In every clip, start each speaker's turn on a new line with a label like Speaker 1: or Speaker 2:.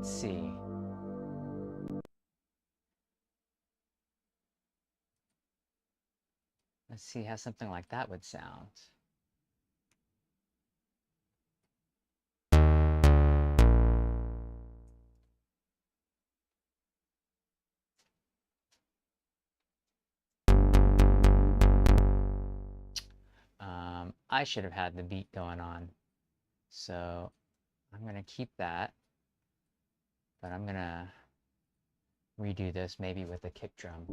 Speaker 1: Let's see. Let's see how something like that would sound. I should have had the beat going on. So I'm going to keep that, but I'm going to redo this maybe with a kick drum.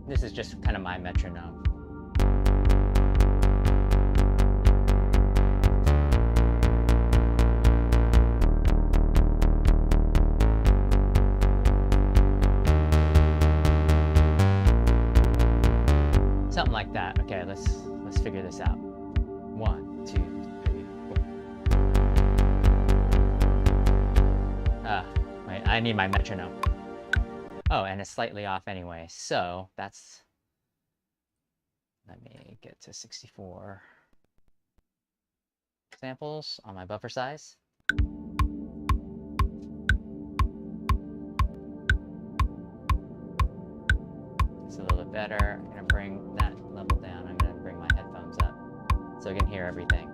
Speaker 1: This is just kind of my metronome. Something like that. Okay, let's figure this out. 1, 2, 3, 4. Wait, I need my metronome. Oh, and it's slightly off anyway. So that's. Let me get to 64 samples on my buffer size. It's a little bit better. I'm gonna bring that level down. I'm gonna bring my headphones up so I can hear everything.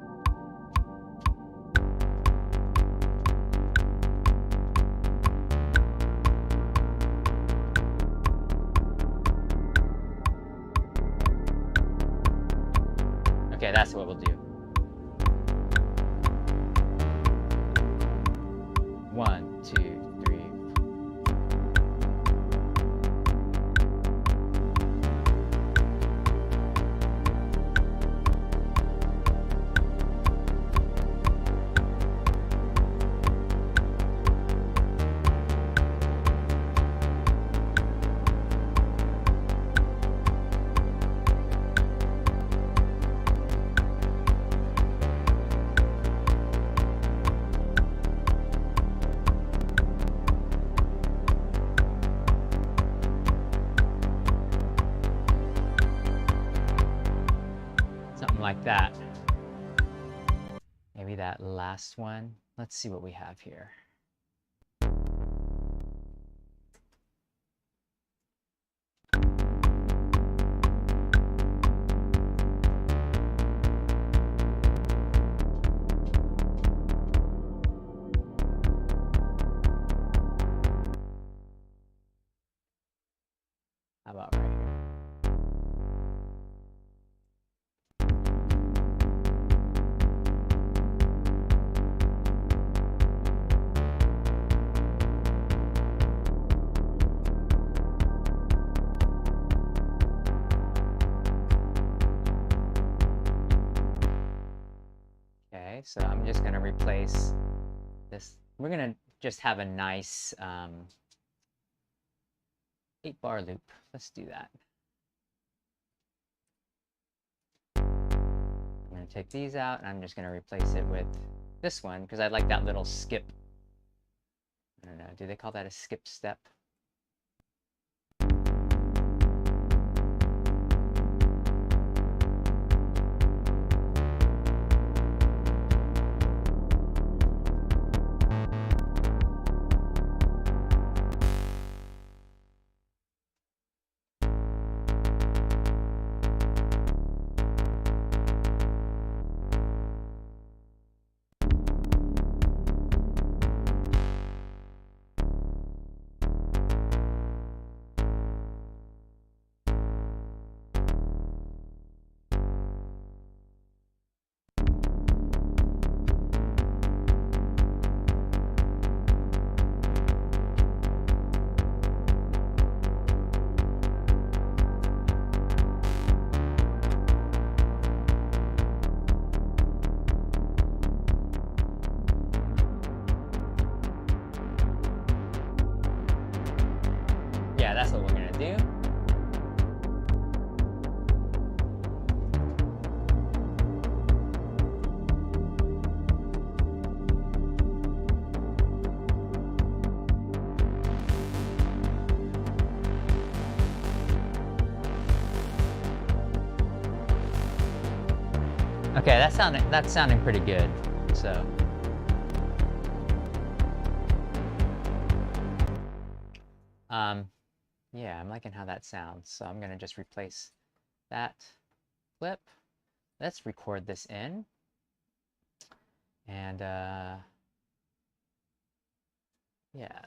Speaker 1: Okay, that's what we'll do. 1, 2, 3. Like that. Maybe that last one. Let's see what we have here. How about right here? So I'm just going to replace this. We're going to just have a nice 8-bar loop. Let's do that. I'm going to take these out, and I'm just going to replace it with this one, because I like that little skip. I don't know, do they call that a skip step? Yeah, that's what we're gonna do. Okay, that's sounding pretty good. So yeah, I'm liking how that sounds. So I'm gonna just replace that clip. Let's record this in. And yeah.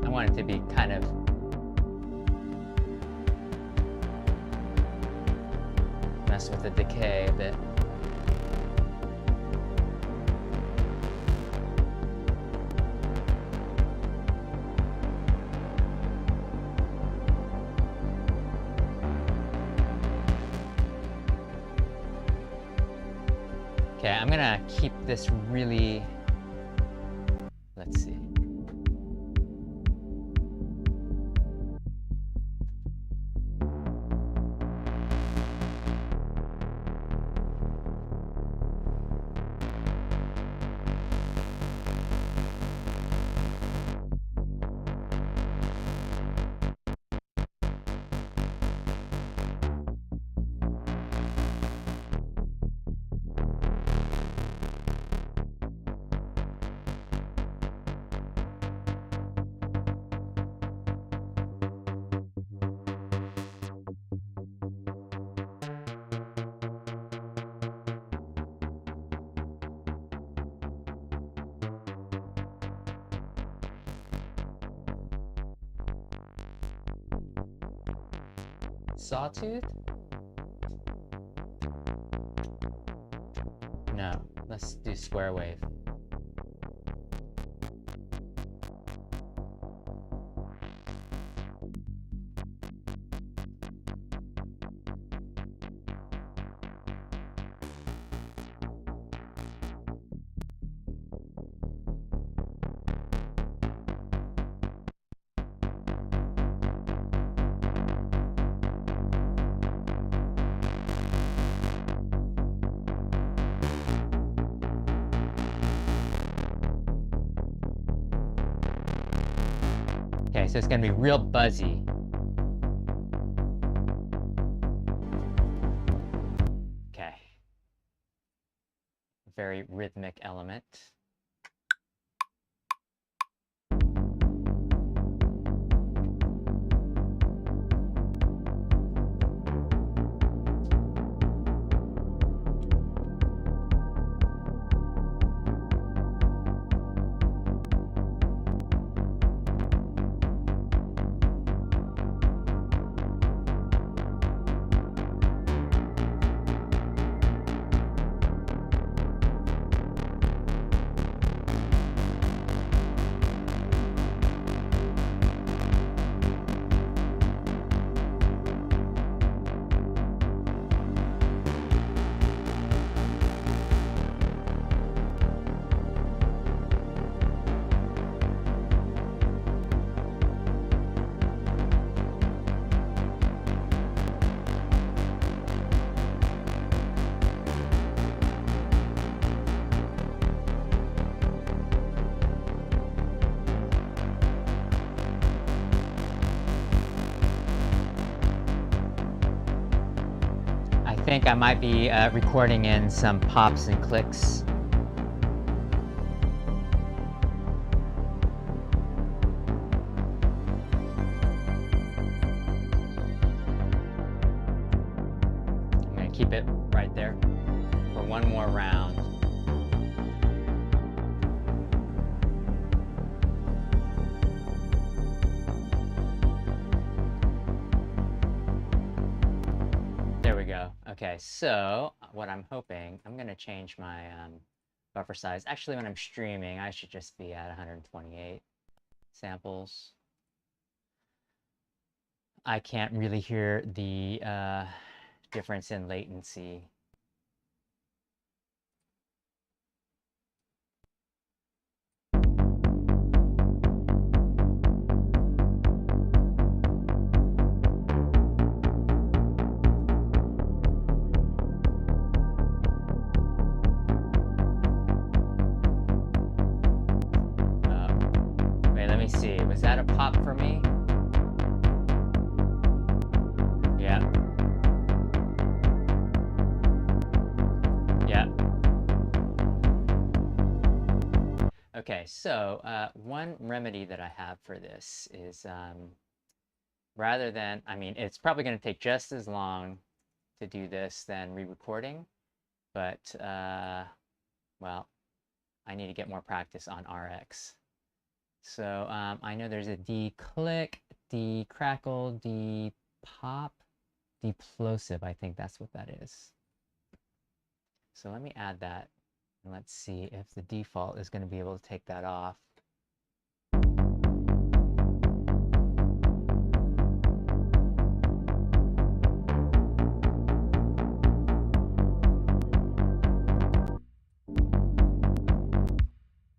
Speaker 1: I want it to be kind of mess with the decay a bit. Okay, I'm gonna keep this really, let's see. Sawtooth? No, let's do square wave. Okay, so it's gonna be real buzzy. Okay. Very rhythmic element. I think I might be recording in some pops and clicks. I'm going to keep it right there for one more round. There we go. Okay, so what I'm hoping, I'm going to change my buffer size. Actually, when I'm streaming, I should just be at 128 samples. I can't really hear the difference in latency. Wait, let me see. Was that a pop for me? Yeah. Yeah. Okay, so one remedy that I have for this is rather than, I mean, it's probably going to take just as long to do this than re-recording, but well, I need to get more practice on RX. So I know there's a D-click, D-crackle, D-pop, D-plosive. I think that's what that is. So let me add that, and let's see if the default is going to be able to take that off.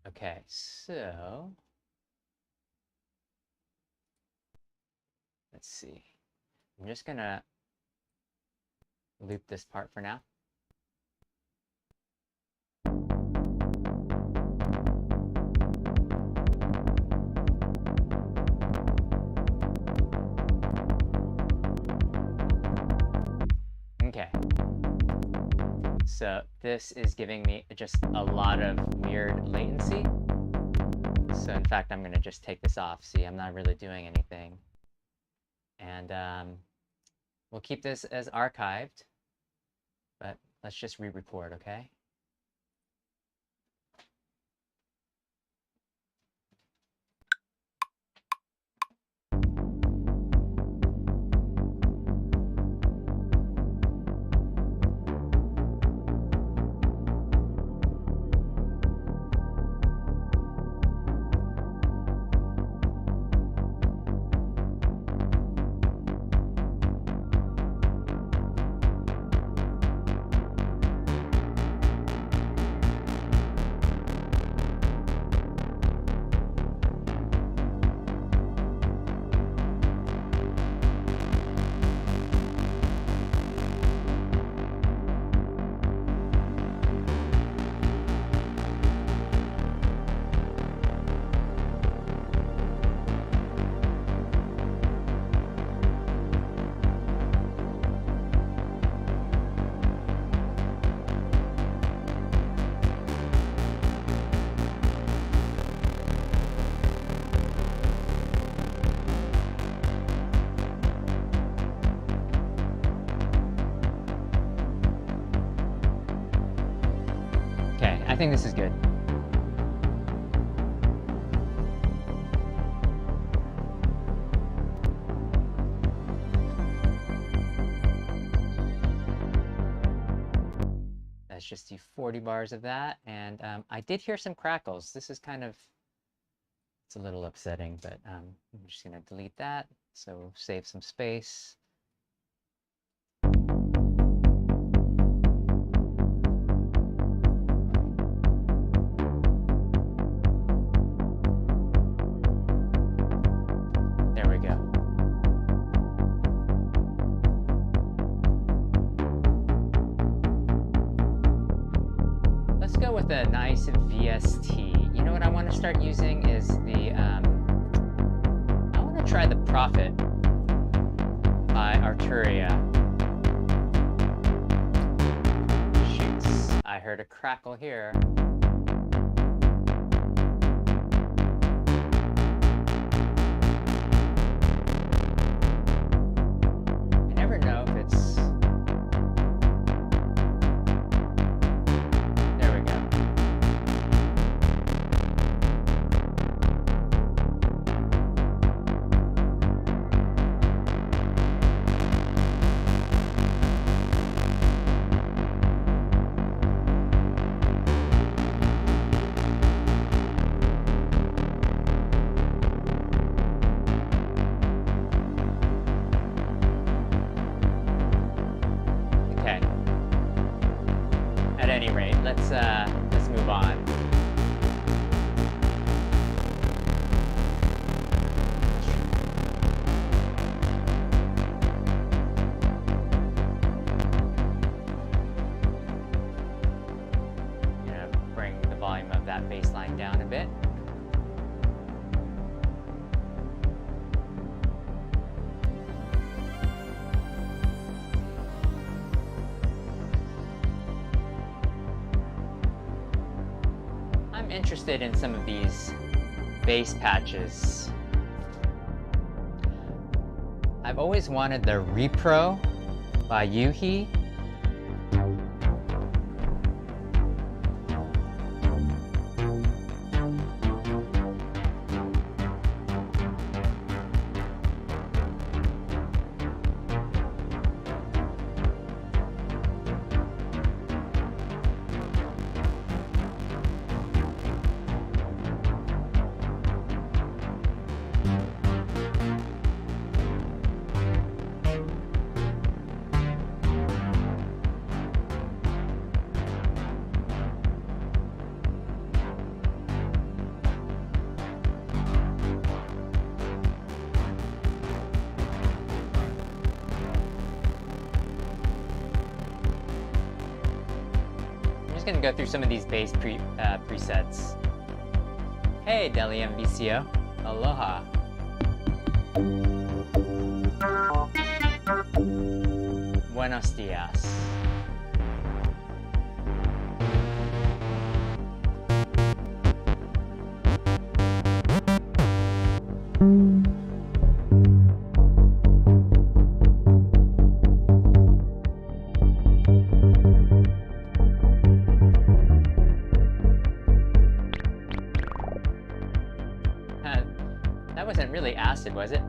Speaker 1: Okay, so let's see. I'm just gonna loop this part for now. Okay. So this is giving me just a lot of weird latency. So in fact, I'm gonna just take this off. See, I'm not really doing anything. And we'll keep this as archived, but let's just re-record, okay? Okay, I think this is good. Let's just do 40 bars of that. And I did hear some crackles. This is kind of, it's a little upsetting, but I'm just gonna delete that. So save some space. There we go. Let's go with a nice VST. You know what I want to start using is the, I want to try the Prophet by Arturia. Shoots. I heard a crackle here. I never know if it's... There we go. any rate, let's move on. I'm gonna bring the volume of that bass line down a bit. I'm interested in some of these bass patches. I've always wanted the Repro by Yuhi. Gonna go through some of these bass presets. Hey, Deli MVCO. Aloha. Buenos dias. That wasn't really acid, was it?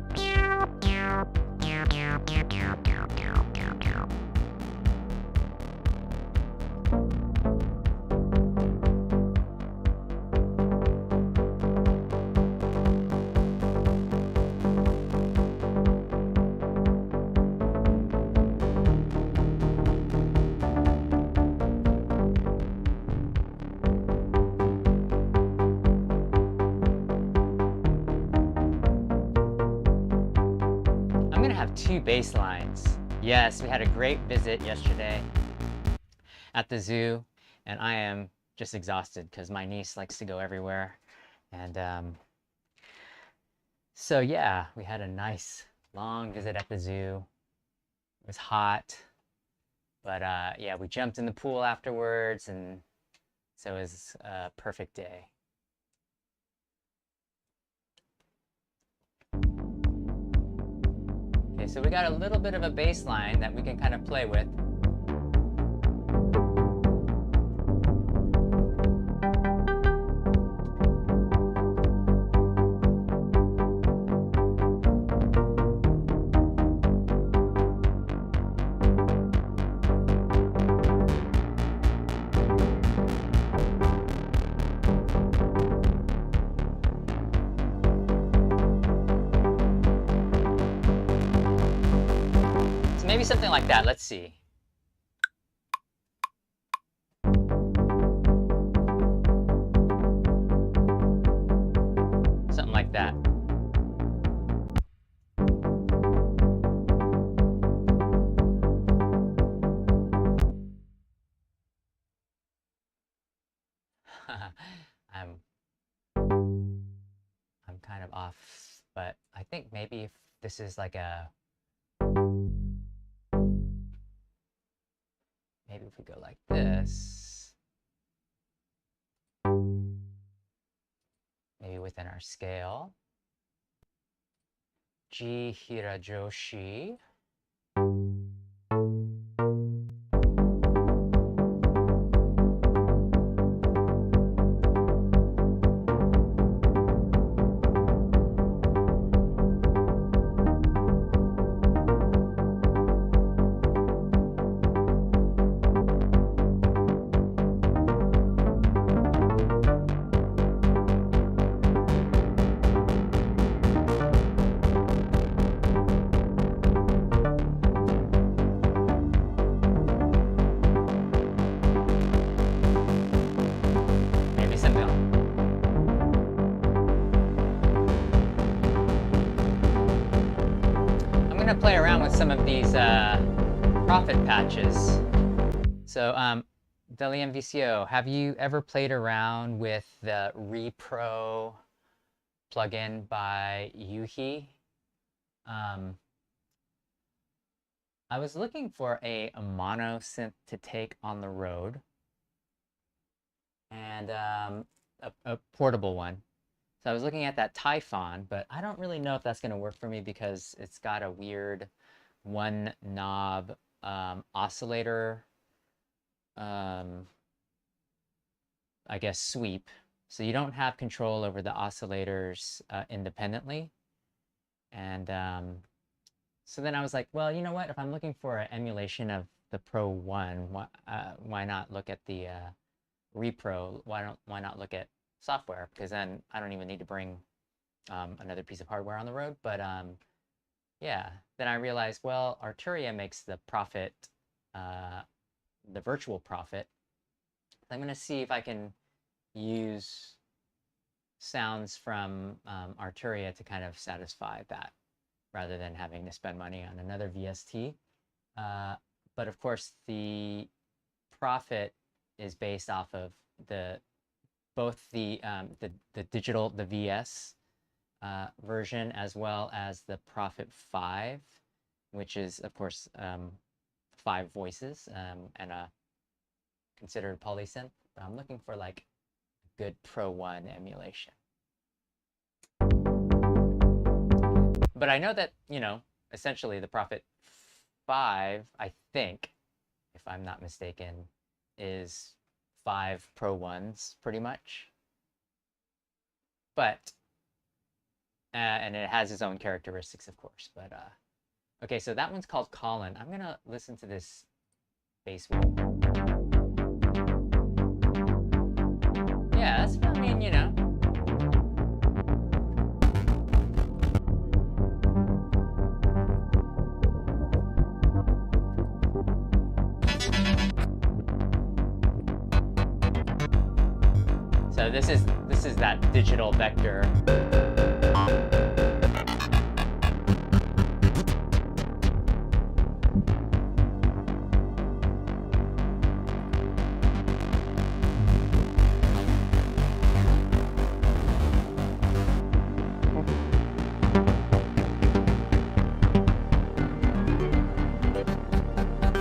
Speaker 1: Two bass lines. Yes, we had a great visit yesterday at the zoo, and I am just exhausted because my niece likes to go everywhere. And so yeah, we had a nice long visit at the zoo. It was hot, but yeah, we jumped in the pool afterwards, and so it was a perfect day. Okay, so we got a little bit of a bass line that we can kind of play with. Maybe something like that. Let's see. Something like that. I'm kind of off, but I think maybe if this is like a maybe if we go like this, maybe within our scale, G Hirajoshi. some of these profit patches. So, Deli MVCO, have you ever played around with the Repro plugin by Yuhi? I was looking for a mono synth to take on the road, and a portable one. So I was looking at that Typhon, but I don't really know if that's going to work for me because it's got a weird one knob oscillator, I guess, sweep. So you don't have control over the oscillators independently. And so then I was like, well, you know what? If I'm looking for an emulation of the Pro 1, why not look at the Repro? Why not look at software? Because then I don't even need to bring another piece of hardware on the road. But yeah, then I realized, well, Arturia makes the Prophet, the virtual Prophet. I'm going to see if I can use sounds from Arturia to kind of satisfy that, rather than having to spend money on another VST. But of course, the Prophet is based off of both the digital, the VS version, as well as the Prophet 5, which is, of course, 5 voices and a considered polysynth. But I'm looking for like a good Pro 1 emulation. But I know that, you know, essentially the Prophet 5, I think, if I'm not mistaken, is 5 Pro 1s pretty much. But, and it has its own characteristics, of course. But, okay, so that one's called Colin. I'm going to listen to this bass wave. Yeah, that's, I mean, you know. So this is that digital vector.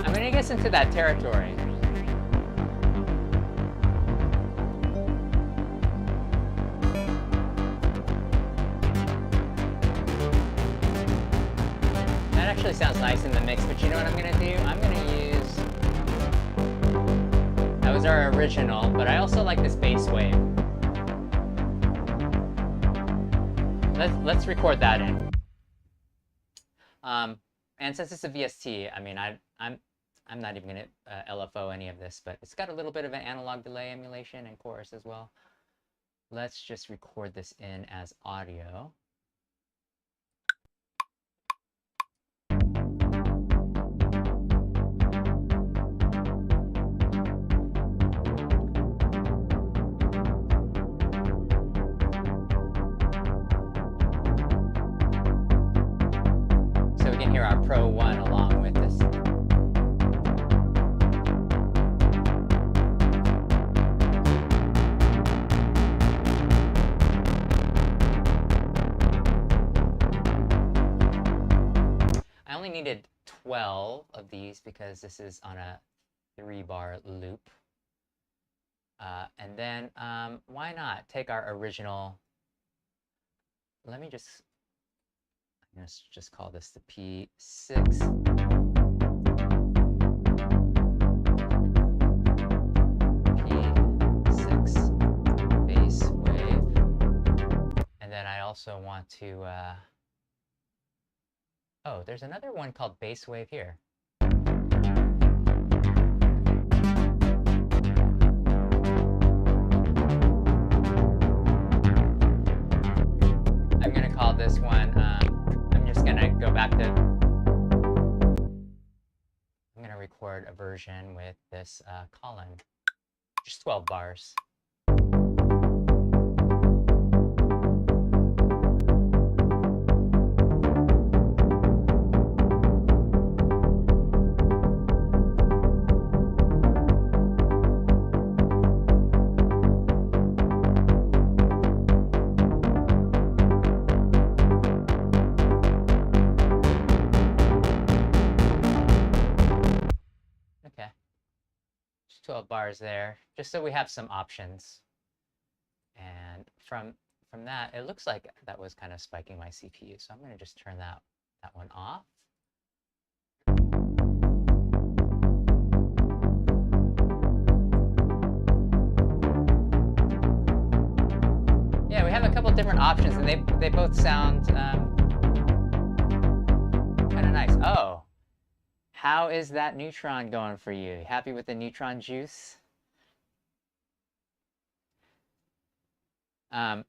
Speaker 1: I'm gonna get into that territory. Sounds nice in the mix, but you know what I'm gonna do? I'm gonna use, that was our original, but I also like this bass wave. Let's record that in. And since it's a VST, I mean, I'm not even gonna LFO any of this, but it's got a little bit of an analog delay emulation and chorus as well. Let's just record this in as audio. Our Pro 1 along with this. I only needed 12 of these because this is on a 3-bar loop. And then why not take our original, let's just call this the P6. P6 bass wave. And then I also want to, oh, there's another one called bass wave here. I'm gonna call this one, gonna go back to, I'm gonna record a version with this Colin, just 12 bars. 12 bars there, just so we have some options. And from that, it looks like that was kind of spiking my CPU. So I'm going to just turn that one off. Yeah, we have a couple different options, and they both sound kind of nice. Oh, how is that neutron going for you? Happy with the neutron juice? I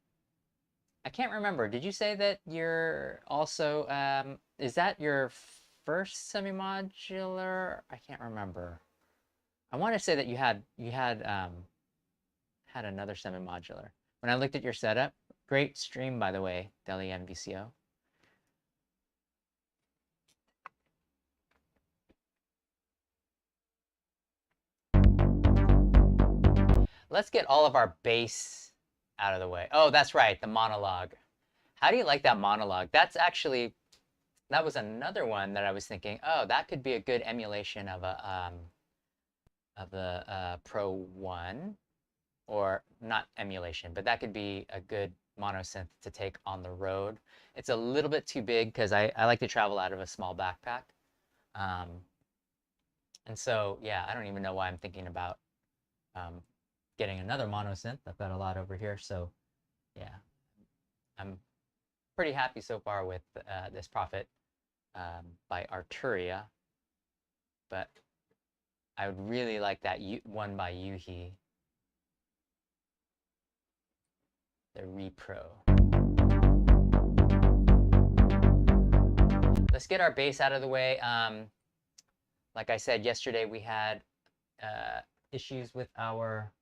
Speaker 1: can't remember. Did you say that you're also is that your first semi-modular? I can't remember. I want to say that you had another semi-modular. When I looked at your setup, great stream, by the way, Deli MVCO. Let's get all of our bass out of the way. Oh, that's right, the monologue. How do you like that monologue? That was another one that I was thinking, oh, that could be a good emulation of the Pro 1. Or not emulation, but that could be a good mono synth to take on the road. It's a little bit too big because I like to travel out of a small backpack. And so, yeah, I don't even know why I'm thinking about getting another mono synth. I've got a lot over here. So, yeah, I'm pretty happy so far with this Prophet by Arturia. But I would really like that one by Yuhi. The repro. Let's get our bass out of the way. Like I said yesterday, we had issues with our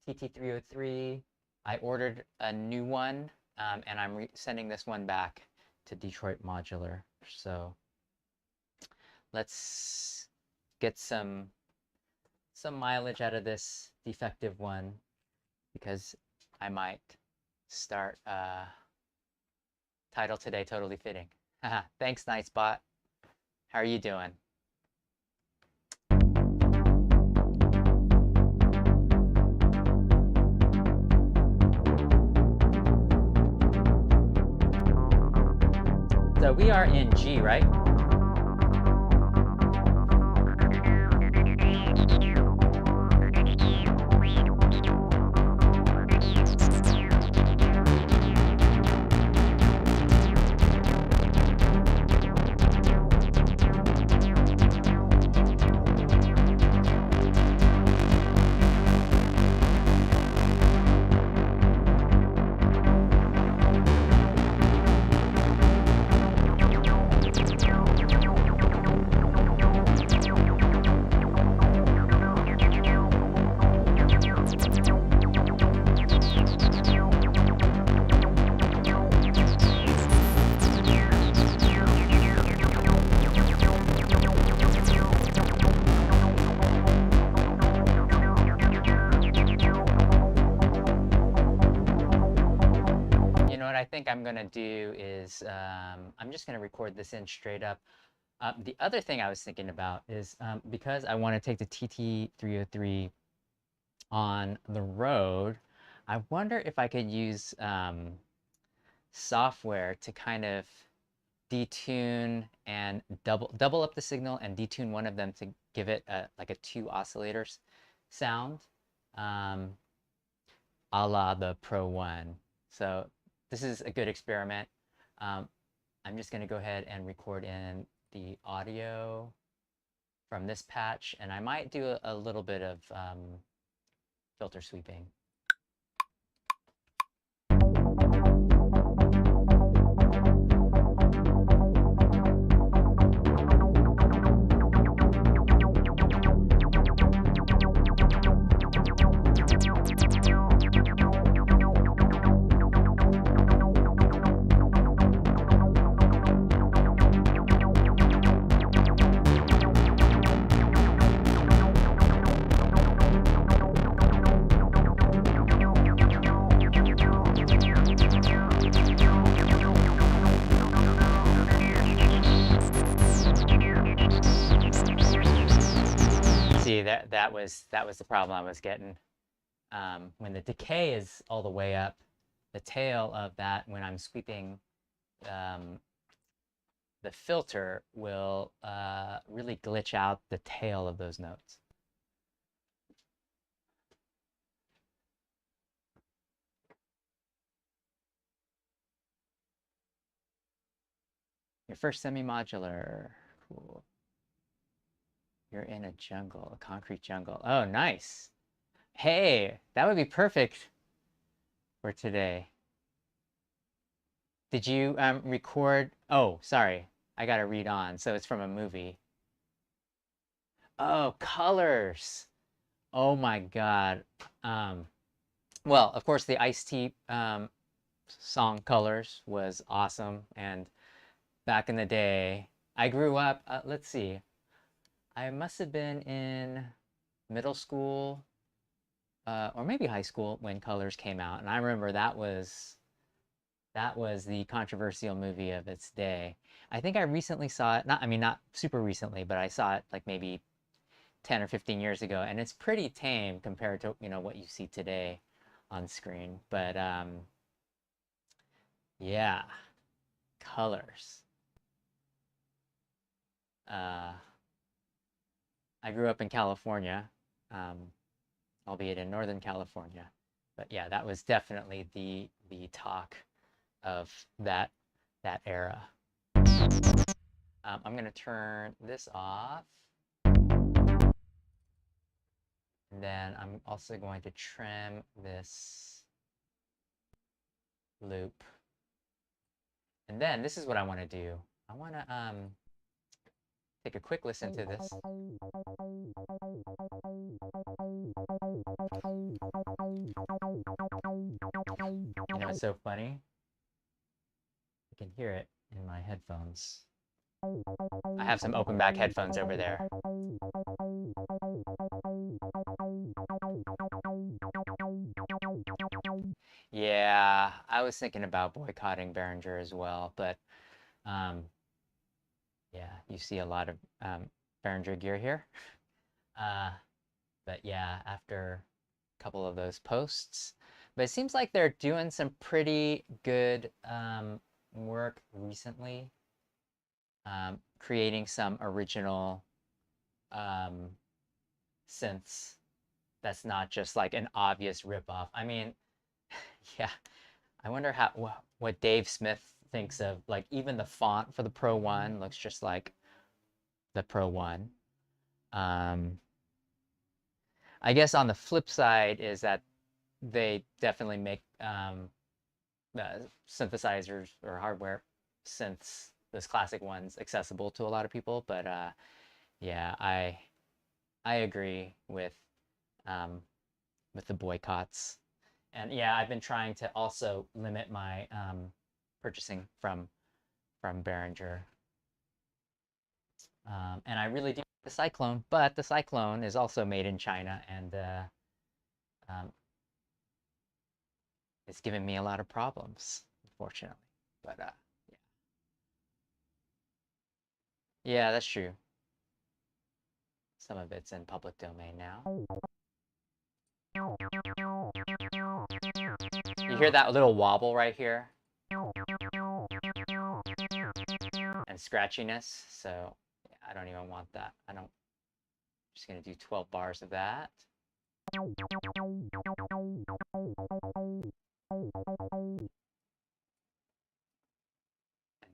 Speaker 1: TT303. I ordered a new one, and I'm sending this one back to Detroit Modular. So let's get some mileage out of this defective one, because I might start title today totally fitting. Thanks, Nightspot. How are you doing? So we are in G, right? I'm gonna do is I'm just gonna record this in straight up. The other thing I was thinking about is because I want to take the TT303 on the road, I wonder if I could use software to kind of detune and double up the signal and detune one of them to give it like a 2 oscillators sound, a la the Pro 1. So this is a good experiment. I'm just going to go ahead and record in the audio from this patch, and I might do a little bit of filter sweeping. See, that was the problem I was getting. When the decay is all the way up, the tail of that, when I'm sweeping um, the filter, will really glitch out the tail of those notes. Your first semi-modular. Cool. You're in a jungle, a concrete jungle. Oh, nice. Hey, that would be perfect for today. Did you record? Oh, sorry. I gotta read on. So it's from a movie. Oh, colors. Oh my God. Um, well, of course, the Ice-T song Colors was awesome. And back in the day, I grew up, let's see, I must have been in middle school or maybe high school when Colors came out. And I remember that was the controversial movie of its day. I think I recently saw it, not, I mean, not super recently, but I saw it like maybe 10 or 15 years ago, and it's pretty tame compared to, what you see today on screen. But yeah, Colors. Uh, I grew up in California, albeit in Northern California. But yeah, that was definitely the talk of that era. I'm gonna turn this off. And then I'm also going to trim this loop. And then this is what I want to do. I want to take a quick listen to this. It's so funny. I can hear it in my headphones. I have some open back headphones over there. Yeah, I was thinking about boycotting Behringer as well, but yeah, you see a lot of Behringer gear here. But yeah, after a couple of those posts, but it seems like they're doing some pretty good work recently, creating some original synths that's not just like an obvious ripoff. I mean, yeah, I wonder what Dave Smith thinks of, like, even the font for the Pro 1 looks just like the Pro 1. I guess on the flip side is that they definitely make synthesizers or hardware synths, those classic ones, accessible to a lot of people. But yeah, I agree with the boycotts. And yeah, I've been trying to also limit my purchasing from Behringer. And I really do like the Cyclone, but the Cyclone is also made in China, and um, it's given me a lot of problems, unfortunately. But yeah. Yeah, that's true. Some of it's in public domain now. You hear that little wobble right here? And scratchiness, so yeah, I don't even want that. I'm just gonna do 12 bars of that. And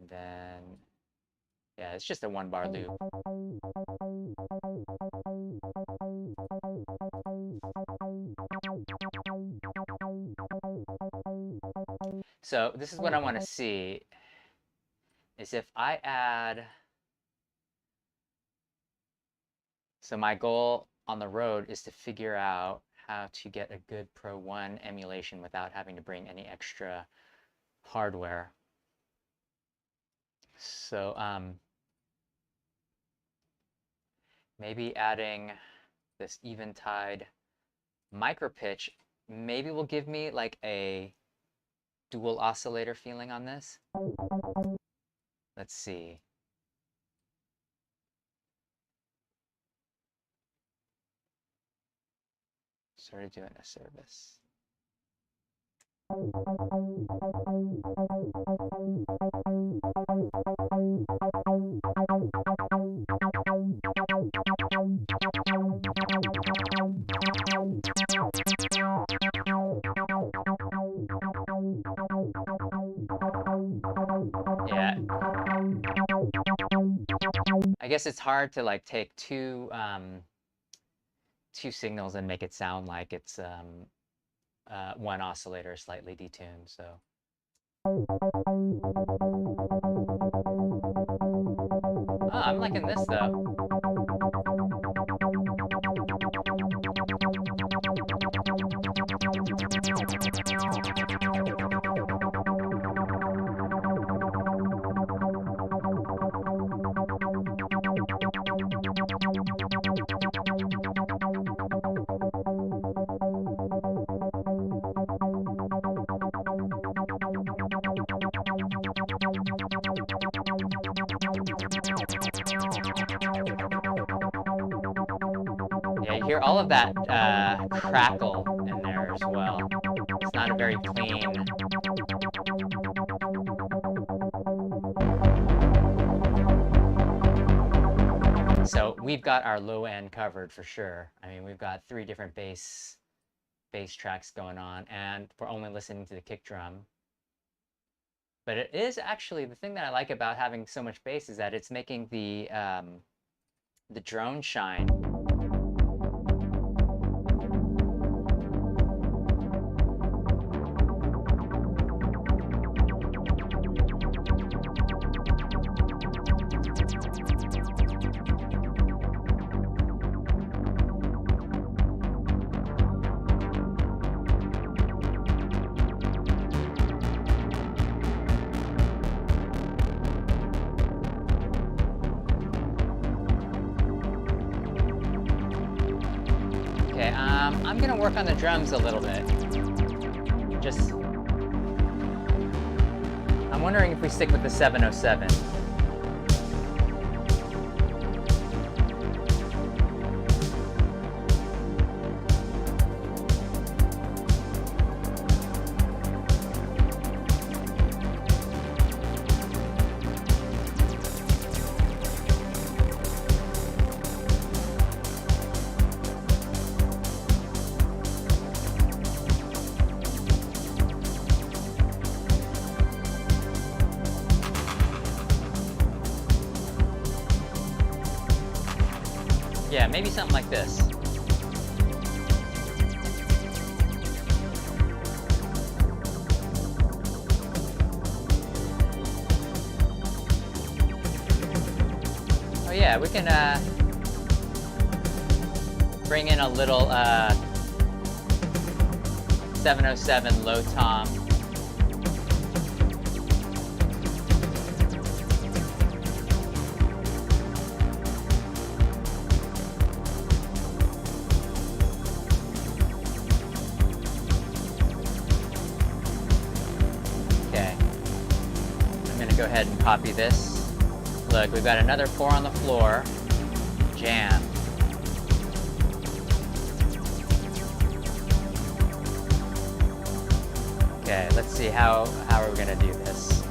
Speaker 1: then, yeah, it's just a 1-bar loop. So this is what I want to see, is if I add, so my goal on the road is to figure out how to get a good Pro 1 emulation without having to bring any extra hardware. So maybe adding this Eventide micro pitch maybe will give me like a dual oscillator feeling on this. Let's see. started doing a service. Yeah. I guess it's hard to like take two signals and make it sound like it's one oscillator slightly detuned, so. Oh, I'm liking this though. Yeah, you hear all of that crackle in there as well. It's not a very clean. So we've got our low end covered for sure. I mean, we've got 3 different bass tracks going on, and we're only listening to the kick drum. But it is actually, the thing that I like about having so much bass is that it's making the drone shine. I'm gonna work on the drums a little bit. I'm wondering if we stick with the 707. Yeah, maybe something like this. Oh yeah, we can bring in a little 707 low tom. Go ahead and copy this. Look, we've got another 4 on the floor. Jam. Okay, let's see how are we gonna do this.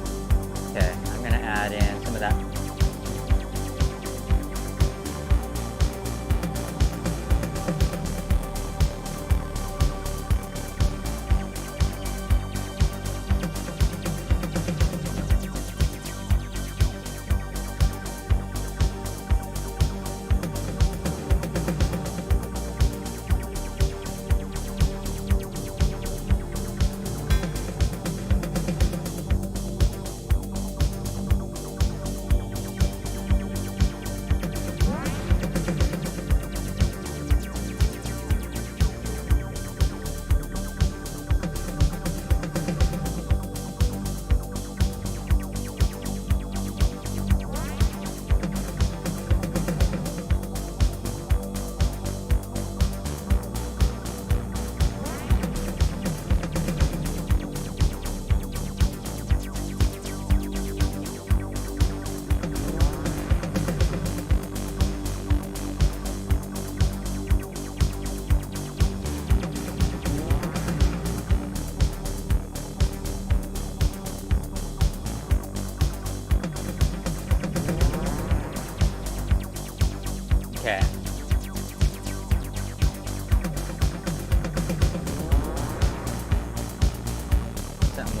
Speaker 1: Okay, I'm gonna add in some of that.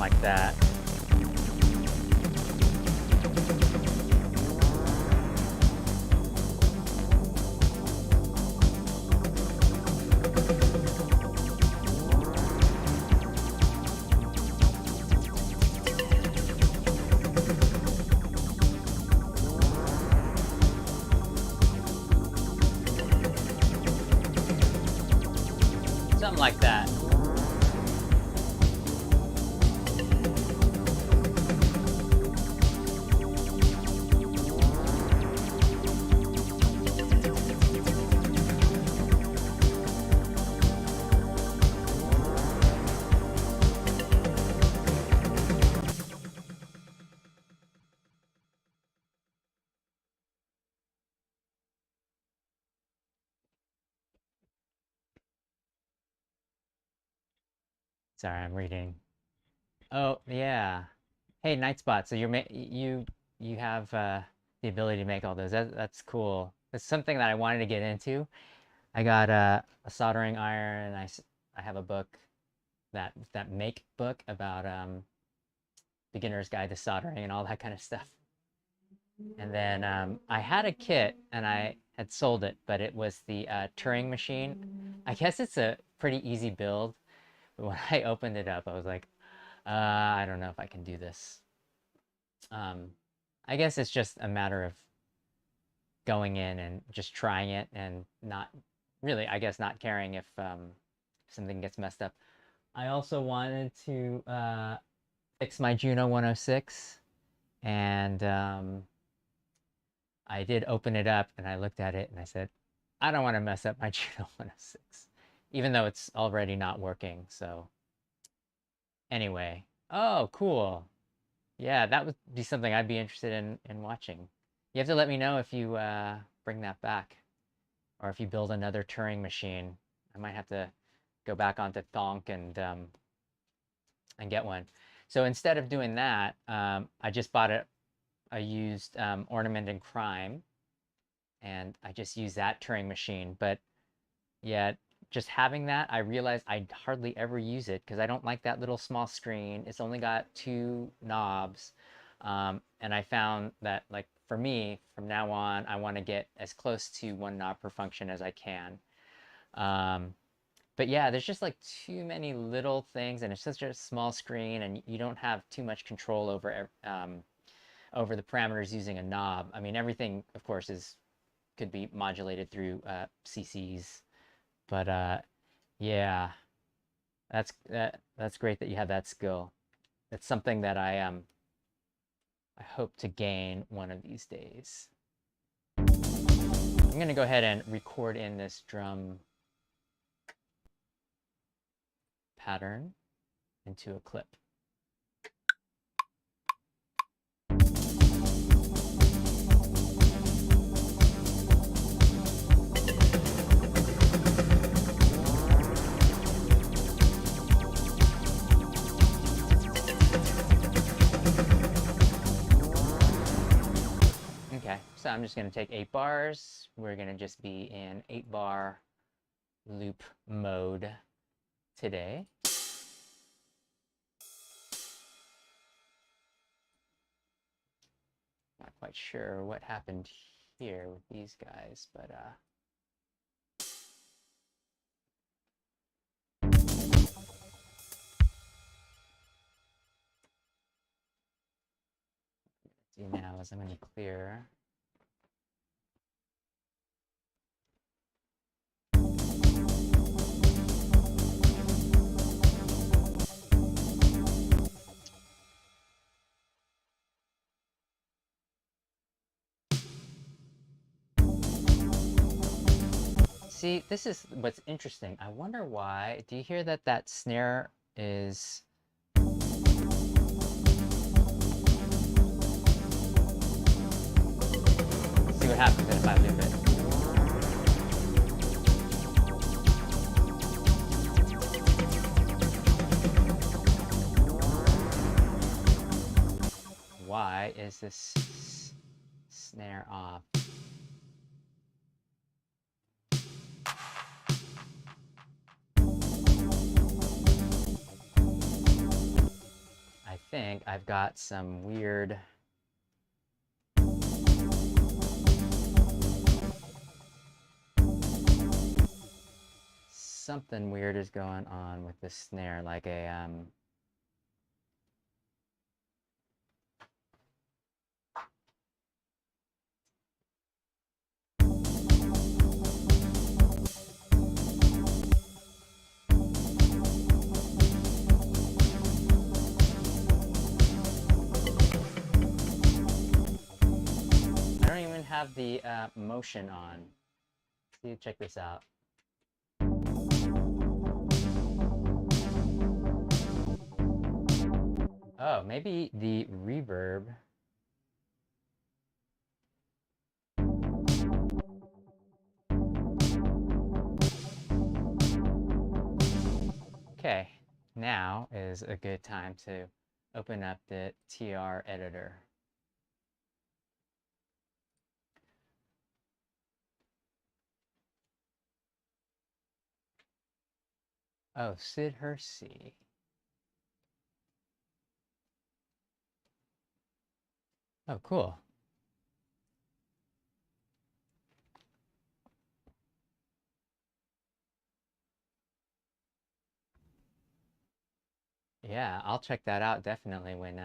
Speaker 1: like that. Something like that. Sorry, I'm reading. Oh, yeah. Hey, Nightspot. So you have the ability to make all those. That's cool. It's something that I wanted to get into. I got a soldering iron, and I have a book, that make book about beginner's guide to soldering and all that kind of stuff. And then I had a kit and I had sold it, but it was the Turing machine. I guess it's a pretty easy build, but when I opened it up, I was like, I don't know if I can do this. I guess it's just a matter of going in and just trying it and not really, I guess, not caring if something gets messed up. I also wanted to fix my Juno 106, and I did open it up and I looked at it and I said, I don't want to mess up my Juno 106, even though it's already not working. So anyway, oh, cool. Yeah, that would be something I'd be interested in watching. You have to let me know if you bring that back, or if you build another Turing machine. I might have to go back onto Thonk and get one. So instead of doing that, I just bought a used Ornament and Crime, and I just use that Turing machine. But yeah, just having that, I realized I hardly ever use it because I don't like that little small screen. It's only got 2 knobs. And I found that, like, for me, from now on, I want to get as close to 1 knob per function as I can. But yeah, there's just like too many little things, and it's such a small screen, and you don't have too much control over the parameters using a knob. I mean, everything, of course, could be modulated through CCs. But yeah, that's great that you have that skill. It's something that I hope to gain one of these days. I'm gonna go ahead and record in this drum pattern into a clip. Okay, so I'm just going to take 8 bars. We're going to just be in 8-bar loop mode today. Not quite sure what happened here with these guys, but see now as I'm going to clear. See, this is what's interesting. I wonder why. Do you hear that that snare is... See what happens if I loop it. Why is this snare off? think I've got some weird... Something weird is going on with this snare, like a, I don't even have the motion on. See, check this out. Oh, maybe the reverb. Okay, now is a good time to open up the TR editor. Oh, Sid Hersey. Oh, cool. Yeah, I'll check that out definitely when,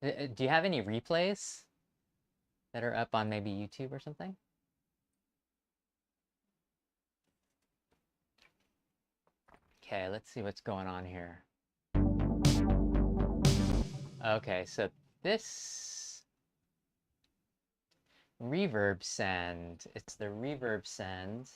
Speaker 1: do you have any replays that are up on maybe YouTube or something? Okay, let's see what's going on here. Okay, so this reverb send, it's the reverb send.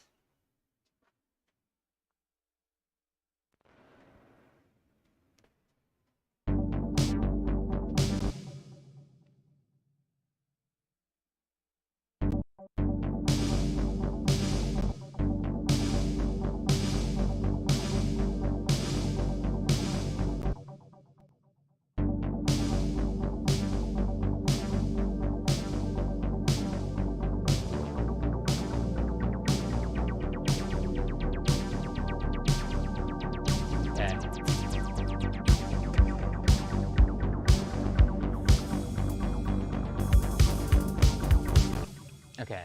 Speaker 1: Okay.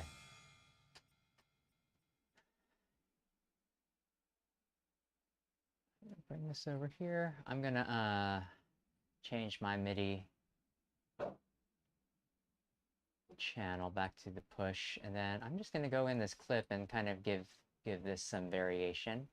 Speaker 1: Bring this over here. I'm gonna change my MIDI channel back to the push, and then I'm just gonna go in this clip and kind of give this some variation.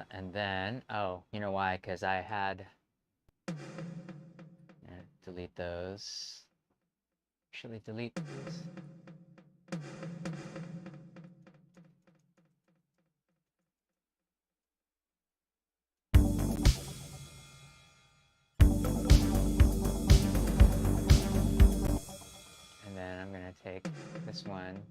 Speaker 1: And then, oh, you know why? Because I had, delete those. Actually, delete these. And then I'm gonna take this one.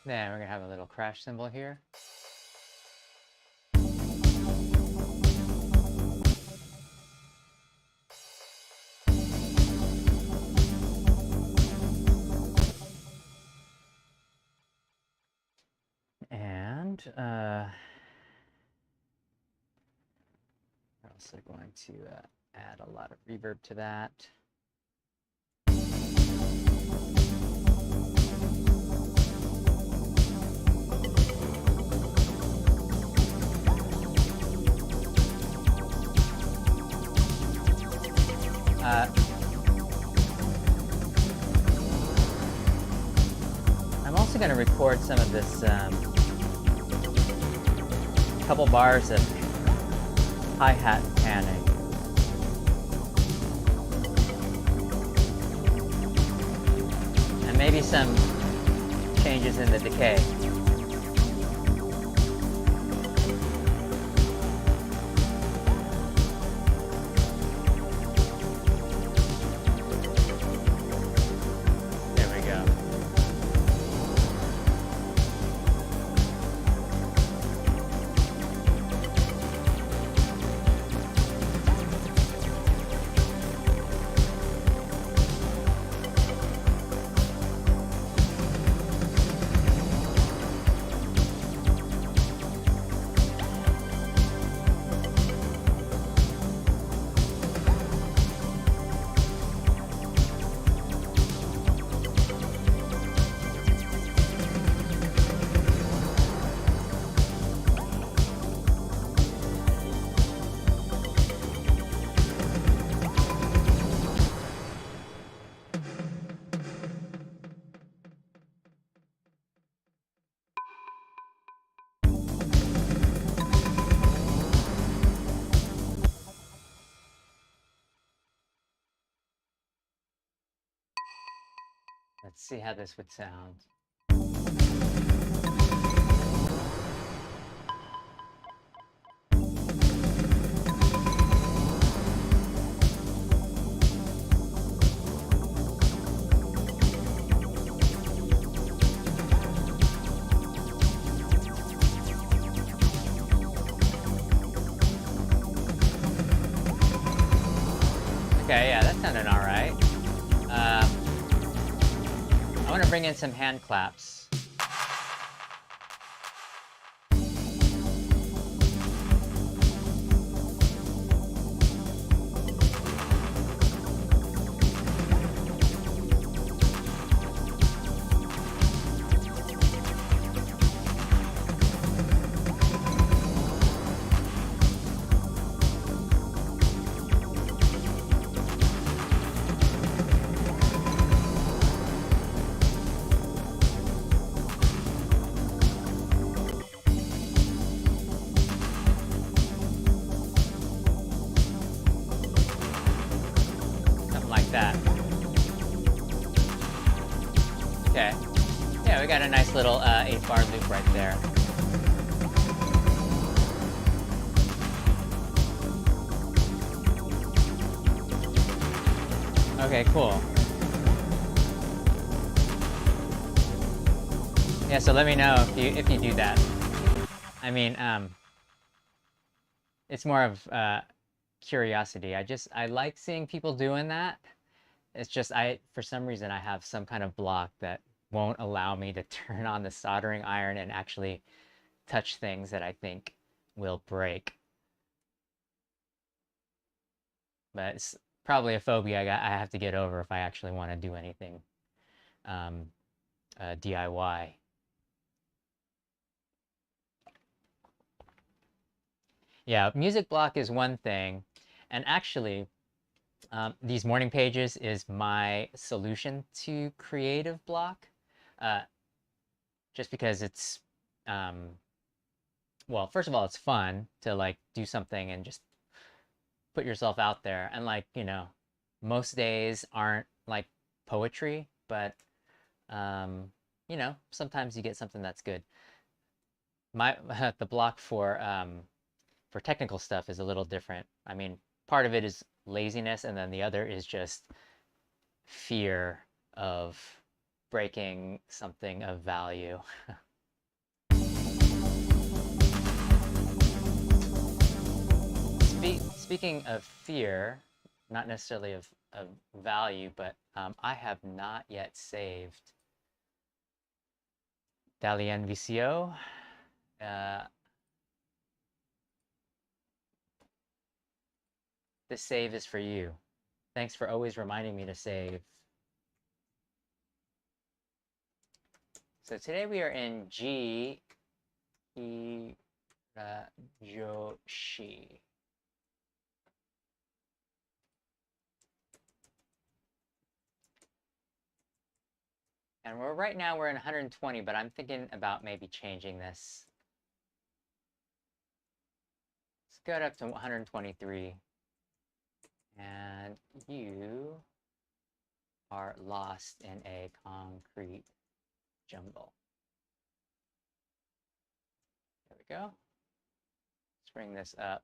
Speaker 1: Then we're gonna have a little crash cymbal here. And we're also going to add a lot of reverb to that. I'm also going to record some of this couple bars of hi-hat panning. And maybe some changes in the decay. There we go. Let's see how this would sound. Okay, yeah, that sounded all right. I want to bring in some hand claps. Like that. Okay. Yeah, we got a nice little 8-bar loop right there. Okay, cool. Yeah, so let me know if you do that. I mean, it's more of curiosity. I like seeing people doing that. It's just for some reason I have some kind of block that won't allow me to turn on the soldering iron and actually touch things that I think will break. But it's probably a phobia I have to get over if I actually want to do anything DIY. Yeah, music block is one thing, and actually these morning pages is my solution to creative block, just because it's well, first of all, it's fun to like do something and just put yourself out there, and like, you know, most days aren't like poetry, but you know, sometimes you get something that's good. My the block for technical stuff is a little different. I mean, part of it is laziness, and then the other is just fear of breaking something of value. Speaking of fear, not necessarily of value, but I have not yet saved Dalian Vicio. This save is for you. Thanks for always reminding me to save. So today we are in G Joshi. And right now we're in 120, but I'm thinking about maybe changing this. Let's go up to 123. And you are lost in a concrete jungle. There we go. Let's bring this up.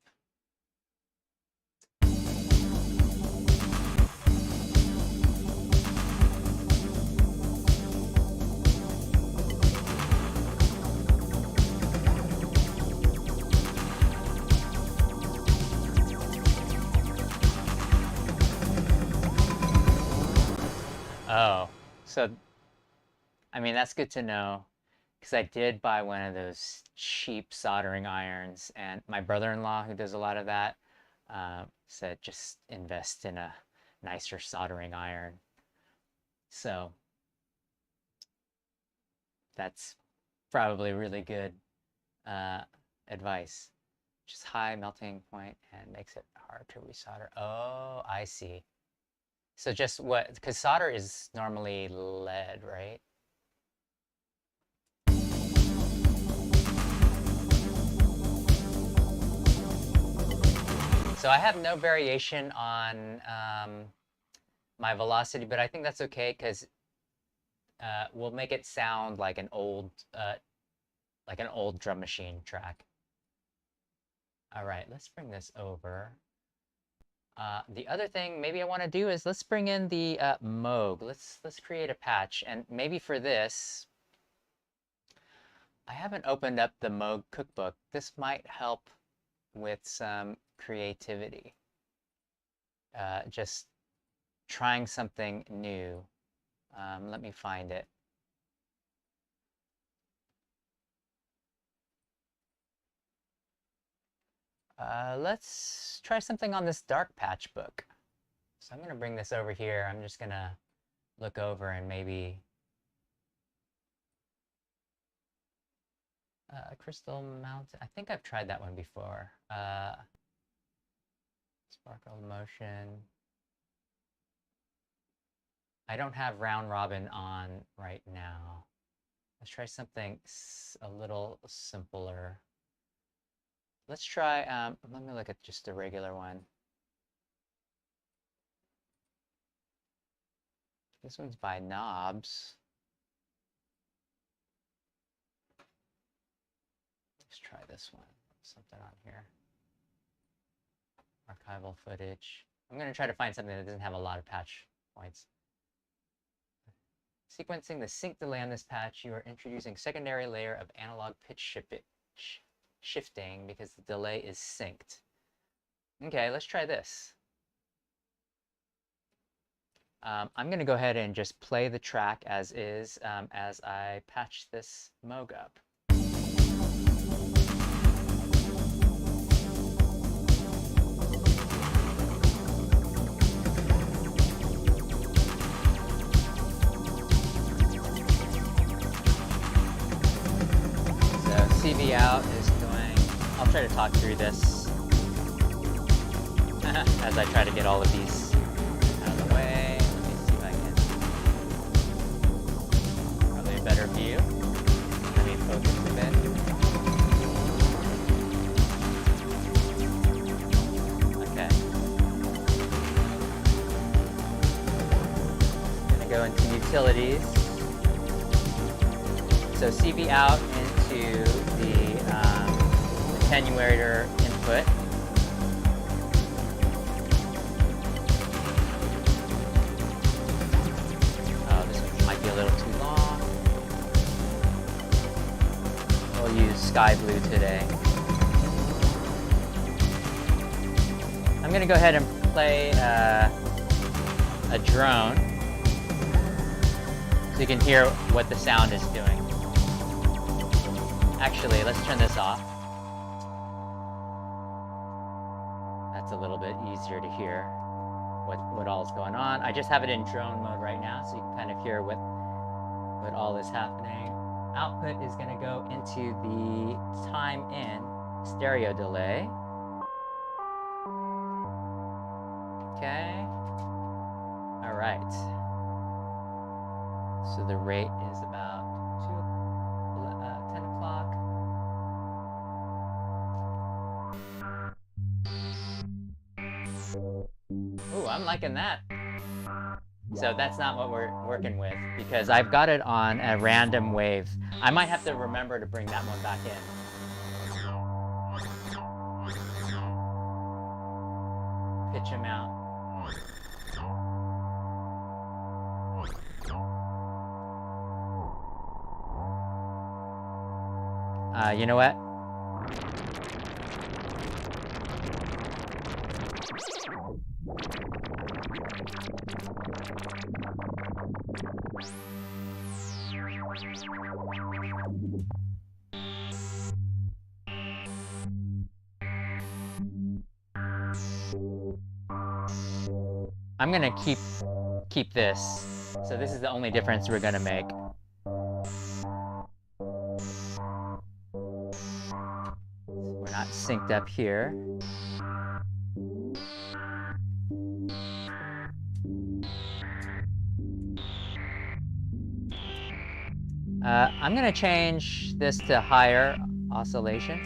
Speaker 1: Oh, so, I mean, that's good to know, because I did buy one of those cheap soldering irons, and my brother-in-law, who does a lot of that, said just invest in a nicer soldering iron. So that's probably really good advice. Just high melting point and makes it hard to resolder. Oh, I see. So just what, because solder is normally lead, right? So I have no variation on my velocity, but I think that's okay because we'll make it sound like an old drum machine track. All right, let's bring this over. The other thing maybe I want to do is let's bring in the Moog. Let's create a patch, and maybe for this, I haven't opened up the Moog cookbook. This might help with some creativity. Just trying something new. Let me find it. Let's try something on this dark patch book. So I'm going to bring this over here. I'm just going to look over and maybe crystal mountain. I think I've tried that one before. Sparkle motion. I don't have round robin on right now. Let's try something a little simpler. Let's try, let me look at just a regular one. This one's by Knobs. Let's try this one. Something on here. Archival footage. I'm going to try to find something that doesn't have a lot of patch points. Sequencing the sync delay on this patch, you are introducing secondary layer of analog pitch shifting because the delay is synced. Okay, let's try this. I'm going to go ahead and just play the track as is as I patch this Moog up. So CV out is going, I'll try to talk through this as I try to get all of these out of the way. Let me see if I can, probably a better view. Let me focus a bit. Okay. I'm gonna go into utilities. So CV out into the attenuator input. Oh, this might be a little too long. We'll use sky blue today. I'm gonna go ahead and play a drone so you can hear what the sound is doing. Actually, let's turn this off. That's a little bit easier to hear what all is going on. I just have it in drone mode right now, so you can kind of hear what all is happening. Output is going to go into the time in stereo delay. Okay. All right. So the rate is about 10 o'clock. Ooh, I'm liking that. So that's not what we're working with, because I've got it on a random wave. I might have to remember to bring that one back in. Pitch amount. You know what? I'm gonna keep this. So this is the only difference we're gonna make. We're not synced up here. I'm gonna change this to higher oscillation.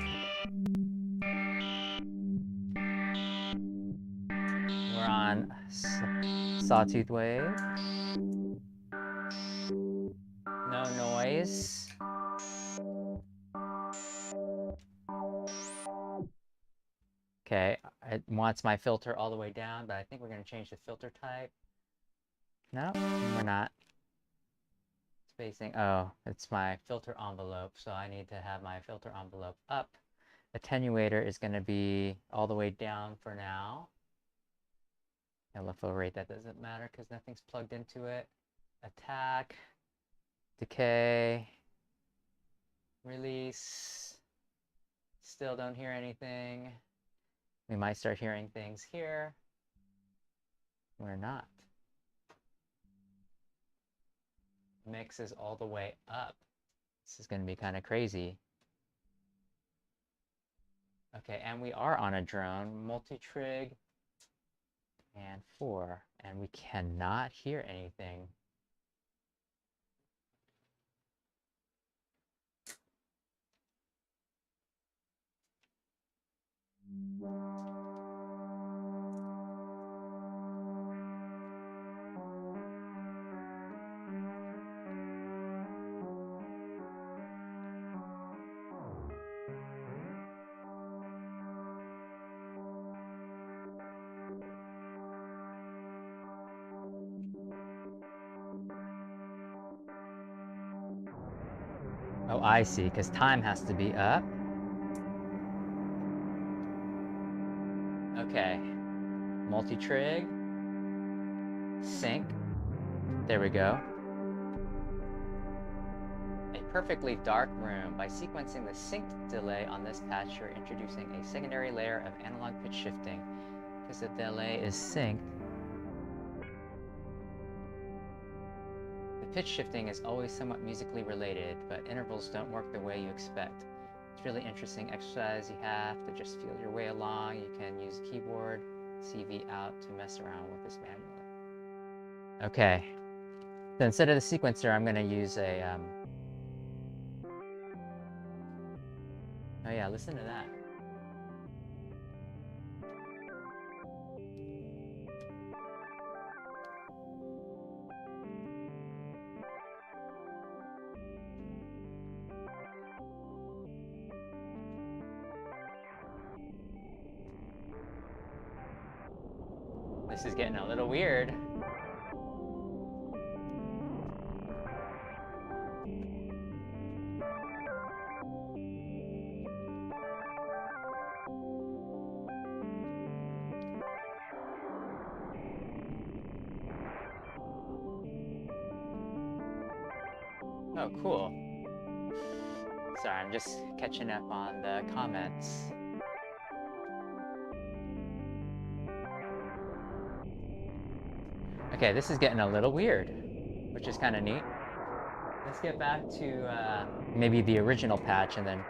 Speaker 1: We're on sawtooth wave. No noise. Okay, it wants my filter all the way down, but I think we're gonna change the filter type. No, we're not. Spacing, oh, it's my filter envelope, so I need to have my filter envelope up. Attenuator is gonna be all the way down for now. LFO rate, that doesn't matter because nothing's plugged into it. Attack, decay, release. Still don't hear anything. We might start hearing things here. We're not. Mix is all the way up. This is going to be kind of crazy. Okay, and we are on a drone, multi-trig and 4, and we cannot hear anything. Oh, I see, because time has to be up. Okay, multi-trig, sync, there we go. A perfectly dark room. By sequencing the synced delay on this patch, you're introducing a secondary layer of analog pitch shifting. Because the delay is synced, the pitch shifting is always somewhat musically related, but intervals don't work the way you expect. It's really interesting exercise. You have to just feel your way along. You can use keyboard, CV out to mess around with this manually. Okay, so instead of the sequencer, I'm going to use a... Oh yeah, listen to that. This is getting a little weird. Oh, cool. Sorry, I'm just catching up on the comments. Okay, this is getting a little weird, which is kind of neat. Let's get back to maybe the original patch and then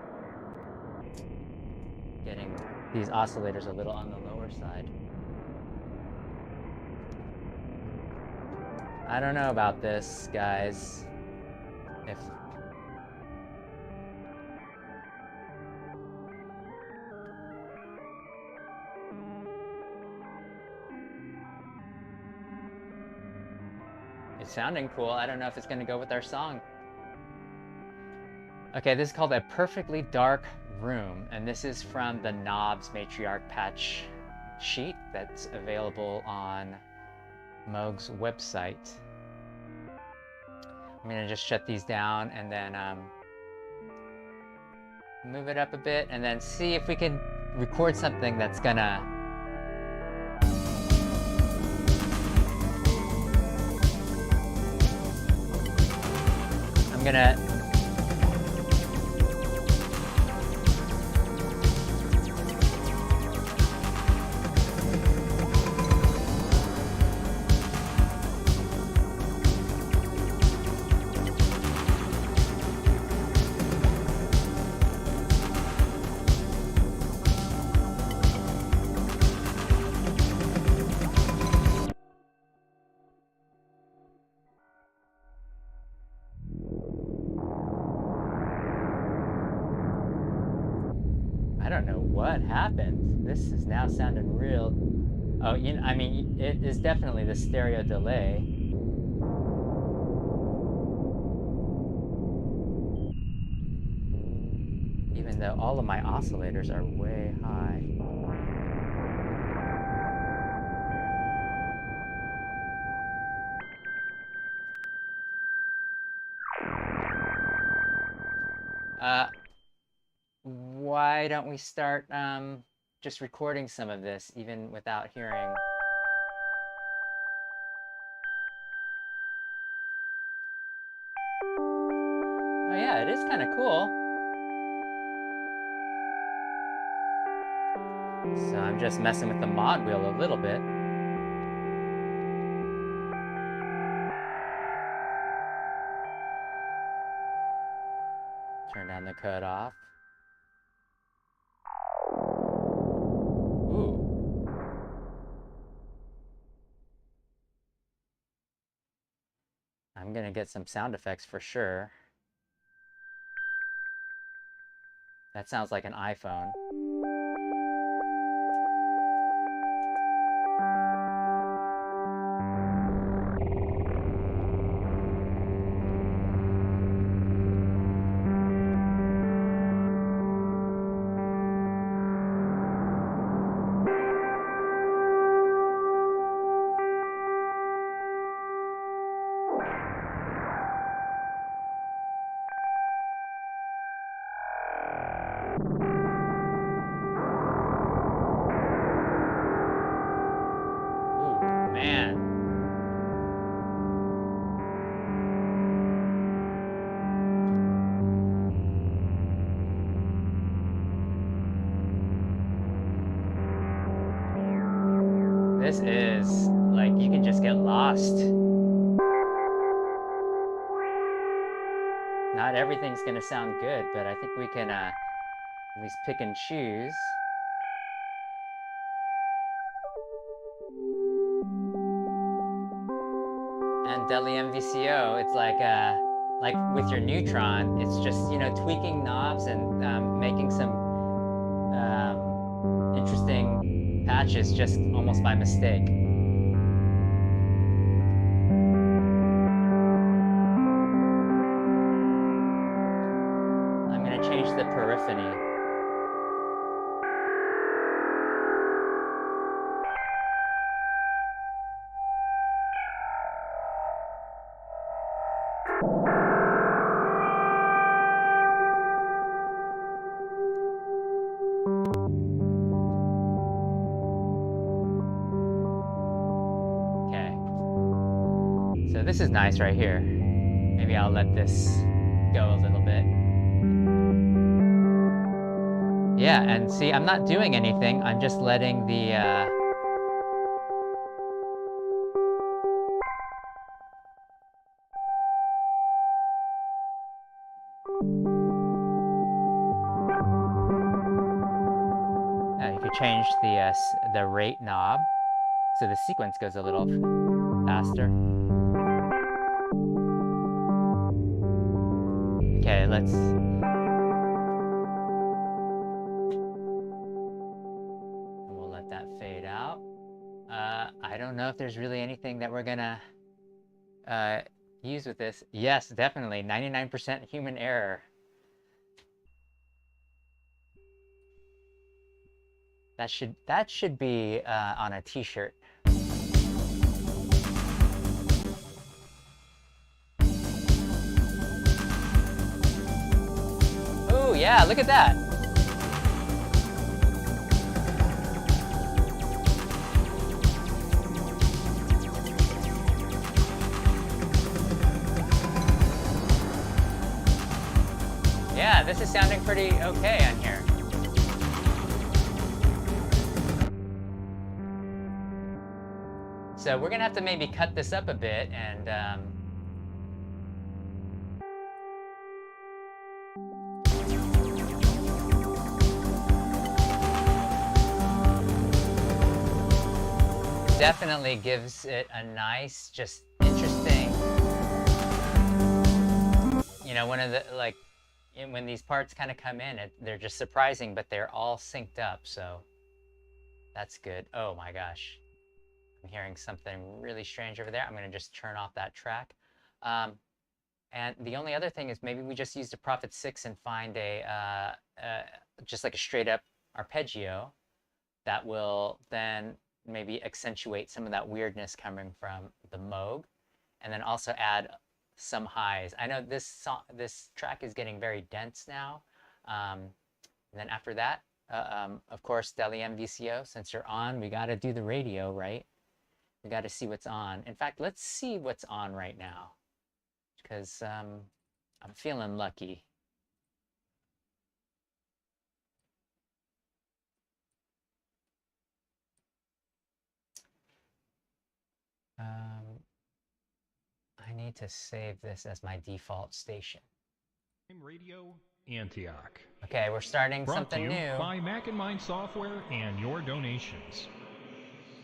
Speaker 1: getting these oscillators a little on the lower side. I don't know about this, guys. If it's sounding cool, I don't know if it's going to go with our song. Okay, this is called A Perfectly Dark Room, and this is from the Knobs Matriarch patch sheet that's available on Moog's website. I'm gonna just shut these down and then move it up a bit and then see if we can record something that's gonna I'm gonna I don't know what happened. This is now sounding real. Oh, you know, I mean, it is definitely the stereo delay. Even though all of my oscillators are way high. Why don't we start just recording some of this even without hearing? Oh yeah, it is kind of cool. So I'm just messing with the mod wheel a little bit. Turn down the cutoff. Ooh. I'm gonna get some sound effects for sure. That sounds like an iPhone. Ooh, man. This is like you can just get lost. Not everything's gonna sound good, but I think we can at least pick and choose. And Deli MVCO, it's like with your Neutron, it's just, you know, tweaking knobs and making some interesting patches just almost by mistake. I'm gonna change the periphony. Okay. So this is nice right here. Maybe I'll let this go a little bit. Yeah, and see, I'm not doing anything. I'm just letting the you could change the rate knob so the sequence goes a little faster. Okay, let's. We'll let that fade out. I don't know if there's really anything that we're gonna use with this. Yes, definitely 99% human error. That should be on a t-shirt. Oh yeah, look at that. Yeah, this is sounding pretty okay on here. So we're gonna have to maybe cut this up a bit and definitely gives it a nice, just interesting, you know, one of the, like, when these parts kind of come in, they're just surprising, but they're all synced up, so that's good. Oh my gosh. I'm hearing something really strange over there. I'm going to just turn off that track. And the only other thing is maybe we just use the Prophet 6 and find just like a straight up arpeggio that will then maybe accentuate some of that weirdness coming from the Moog, and then also add some highs. I know this track is getting very dense now. And then after that, of course, Delium VCO, since you're on, we got to do the radio, right? We got to see what's on. In fact, let's see what's on right now, because I'm feeling lucky. I need to save this as my default station.
Speaker 2: Radio Antioch.
Speaker 1: Okay, we're starting
Speaker 2: Brought
Speaker 1: something
Speaker 2: to you
Speaker 1: new.
Speaker 2: by Mac and Mind Software and your donations.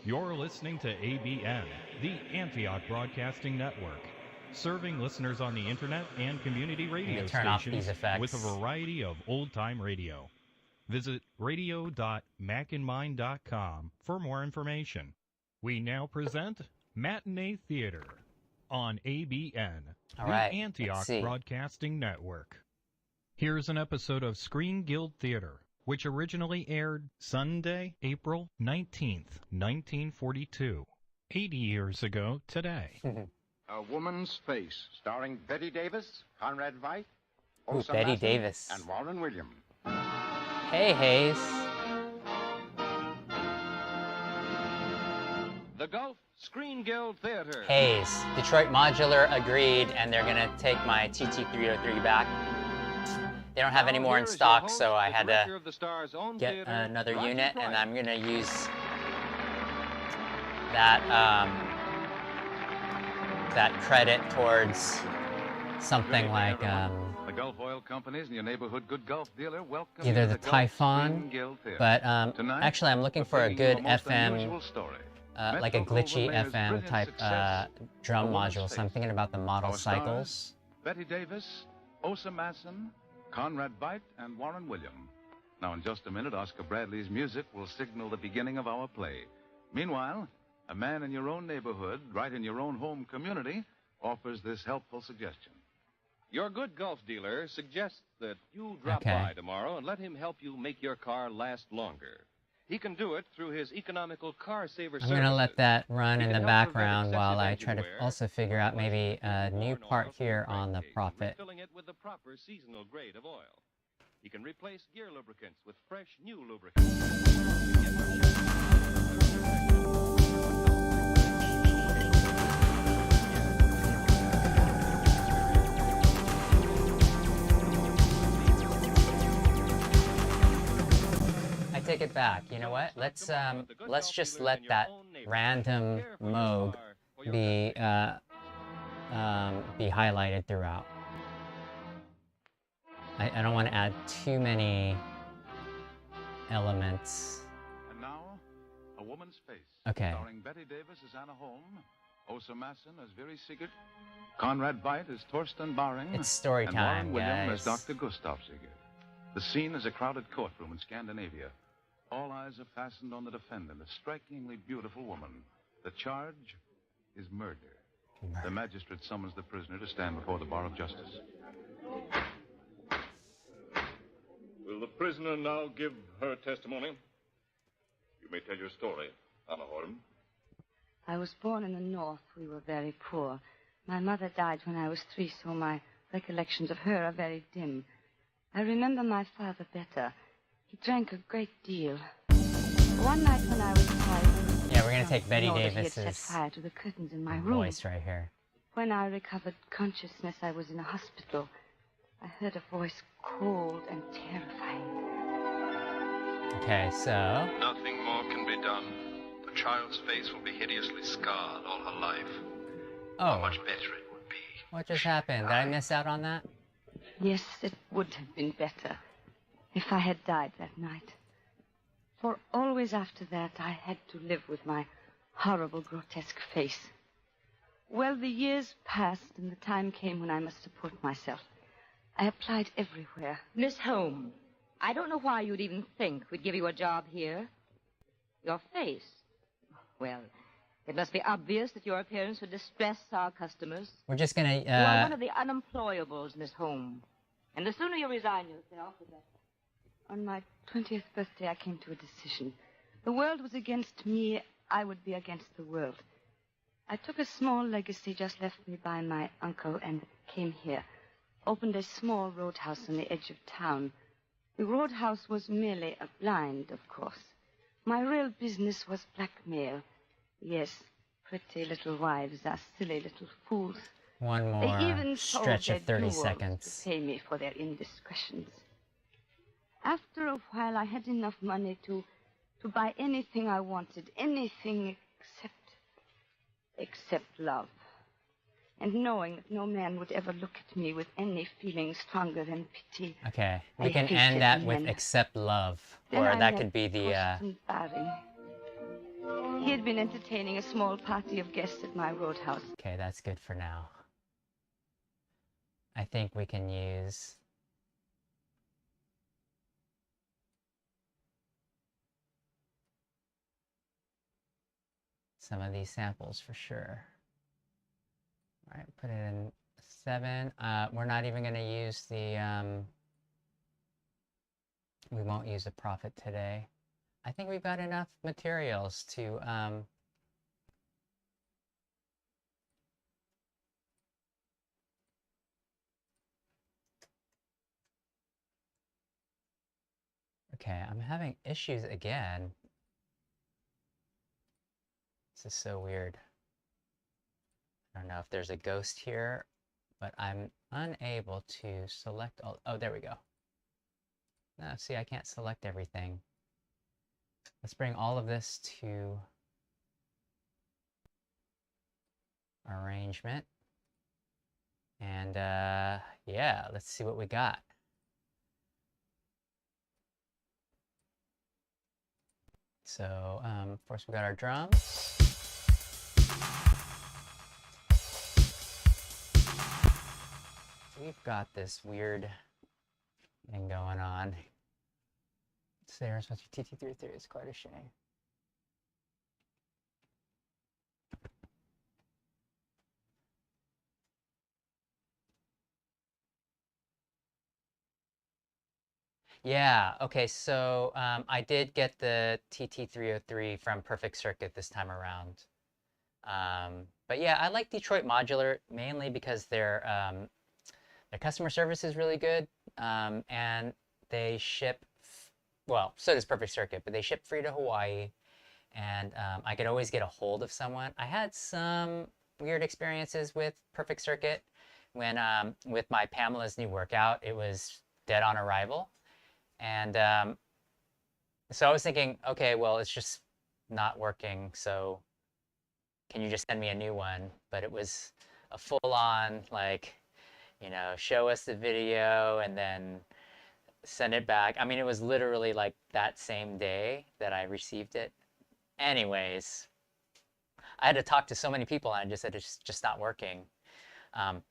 Speaker 2: You're listening to ABN, the Antioch Broadcasting Network, serving listeners on the internet and community radio stations with a variety of old-time radio. Visit radio.macandmind.com for more information. We now present Matinee Theater on ABN,
Speaker 1: All
Speaker 2: the
Speaker 1: right,
Speaker 2: Antioch Broadcasting Network. Here's an episode of Screen Guild Theater, which originally aired Sunday, April 19th, 1942, 80 years ago today.
Speaker 3: A Woman's Face, starring Betty Davis, Conrad Veidt,
Speaker 1: Betty Davis,
Speaker 3: and Warren William.
Speaker 1: Hey, Hayes.
Speaker 4: The Gulf Screen Guild Theater.
Speaker 1: Hayes. Detroit Modular agreed, and they're going to take my TT303 back. They don't have any more in stock, so I had to get another unit, and I'm going to use that that credit towards something like
Speaker 4: the Gulf Oil Companies and your neighborhood good Gulf dealer welcome
Speaker 1: either the Typhon, but actually I'm looking for a good FM, like a glitchy FM type drum module, so I'm thinking about the Model Cycles.
Speaker 4: Betty Davis, Osa Masson, Conrad Veidt, and Warren William. Now, in just a minute, Oscar Bradley's music will signal the beginning of our play. Meanwhile, a man in your own neighborhood, right in your own home community, offers this helpful suggestion.
Speaker 5: Your good Gulf dealer suggests that you drop by tomorrow and let him help you make your car last longer. He can do it through his economical car saver services.
Speaker 1: I'm going to let that run in the background while I try to also figure out maybe a new part here on the Prophet.
Speaker 5: Filling it with the proper seasonal grade of oil. He can replace gear lubricants with fresh new lubricants.
Speaker 1: take it back. You know what? Let's just let that random Moog be highlighted throughout. I don't want to add too many elements.
Speaker 4: And now, A Woman's Face.
Speaker 1: Okay.
Speaker 4: Starring Betty Davis as Anna Holm, Åsa Masson as Very Sigurd, Conrad Veidt as Torsten Baring,
Speaker 1: It's story
Speaker 4: and
Speaker 1: time,
Speaker 4: Warren William
Speaker 1: guys.
Speaker 4: as Dr. Gustav Sigurd. The scene is a crowded courtroom in Scandinavia. All eyes are fastened on the defendant, a strikingly beautiful woman. The charge is murder. The magistrate summons the prisoner to stand before the bar of justice.
Speaker 6: Will the prisoner now give her testimony? You may tell your story, Anna Holm.
Speaker 7: I was born in the north. We were very poor. My mother died when I was 3, so my recollections of her are very dim. I remember my father better. He drank a great deal. One night when I was 5...
Speaker 1: Yeah, we're going to take Betty
Speaker 7: he had
Speaker 1: Davis's
Speaker 7: set fire to the curtains in my room.
Speaker 1: voice right here.
Speaker 7: When I recovered consciousness, I was in a hospital. I heard a voice cold and terrifying.
Speaker 1: Okay, so...
Speaker 8: Nothing more can be done. The child's face will be hideously scarred all her life. How
Speaker 1: Oh,
Speaker 8: much better it would be.
Speaker 1: what just happened? Did I miss out on that?
Speaker 7: Yes, it would have been better if I had died that night. For always after that, I had to live with my horrible, grotesque face. Well, the years passed, and the time came when I must support myself. I applied everywhere.
Speaker 9: Miss Holmes, I don't know why you'd even think we'd give you a job here. Your face. Well, it must be obvious that your appearance would distress our customers.
Speaker 1: We're just going
Speaker 9: You are one
Speaker 1: to...
Speaker 9: of the unemployables, Miss Holmes. And the sooner you resign yourself, the better.
Speaker 7: On my 20th birthday, I came to a decision. The world was against me. I would be against the world. I took a small legacy just left me by my uncle and came here. Opened a small roadhouse on the edge of town. The roadhouse was merely a blind, of course. My real business was blackmail. Yes, pretty little wives are silly little fools.
Speaker 1: One
Speaker 7: They
Speaker 1: more
Speaker 7: even sold
Speaker 1: stretch
Speaker 7: their
Speaker 1: of 30
Speaker 7: jewels
Speaker 1: seconds.
Speaker 7: to pay me for their indiscretions. After a while, I had enough money to buy anything I wanted, anything except love. And knowing that no man would ever look at me with any feeling stronger than pity.
Speaker 1: Okay, we
Speaker 7: I
Speaker 1: can
Speaker 7: hated
Speaker 1: end that with
Speaker 7: men.
Speaker 1: accept love.
Speaker 7: Then
Speaker 1: Or
Speaker 7: I
Speaker 1: that
Speaker 7: met
Speaker 1: could be the...
Speaker 7: Torsten Baring. He had been entertaining a small party of guests at my roadhouse.
Speaker 1: Okay, that's good for now. I think we can use... some of these samples for sure. All right, put it in 7. We're not even going to use the... we won't use a profit today. I think we've got enough materials to... Okay, I'm having issues again. This is so weird. I don't know if there's a ghost here, but I'm unable to select all... Oh, there we go. No, see, I can't select everything. Let's bring all of this to arrangement. And yeah, let's see what we got. So first we got our drums. We've got this weird thing going on. Sarah's with your TT33 is quite a shame. Yeah, okay, so I did get the TT303 from Perfect Circuit this time around. But yeah, I like Detroit Modular mainly because their customer service is really good, and they ship, well, so does Perfect Circuit, but they ship free to Hawaii, and I could always get a hold of someone. I had some weird experiences with Perfect Circuit when, with my Pamela's new workout, it was dead on arrival. And so I was thinking, okay, well, it's just not working, so can you just send me a new one? But it was a full-on, like, you know, show us the video and then send it back. I mean, it was literally like that same day that I received it. Anyways, I had to talk to so many people and I just said it's just not working. And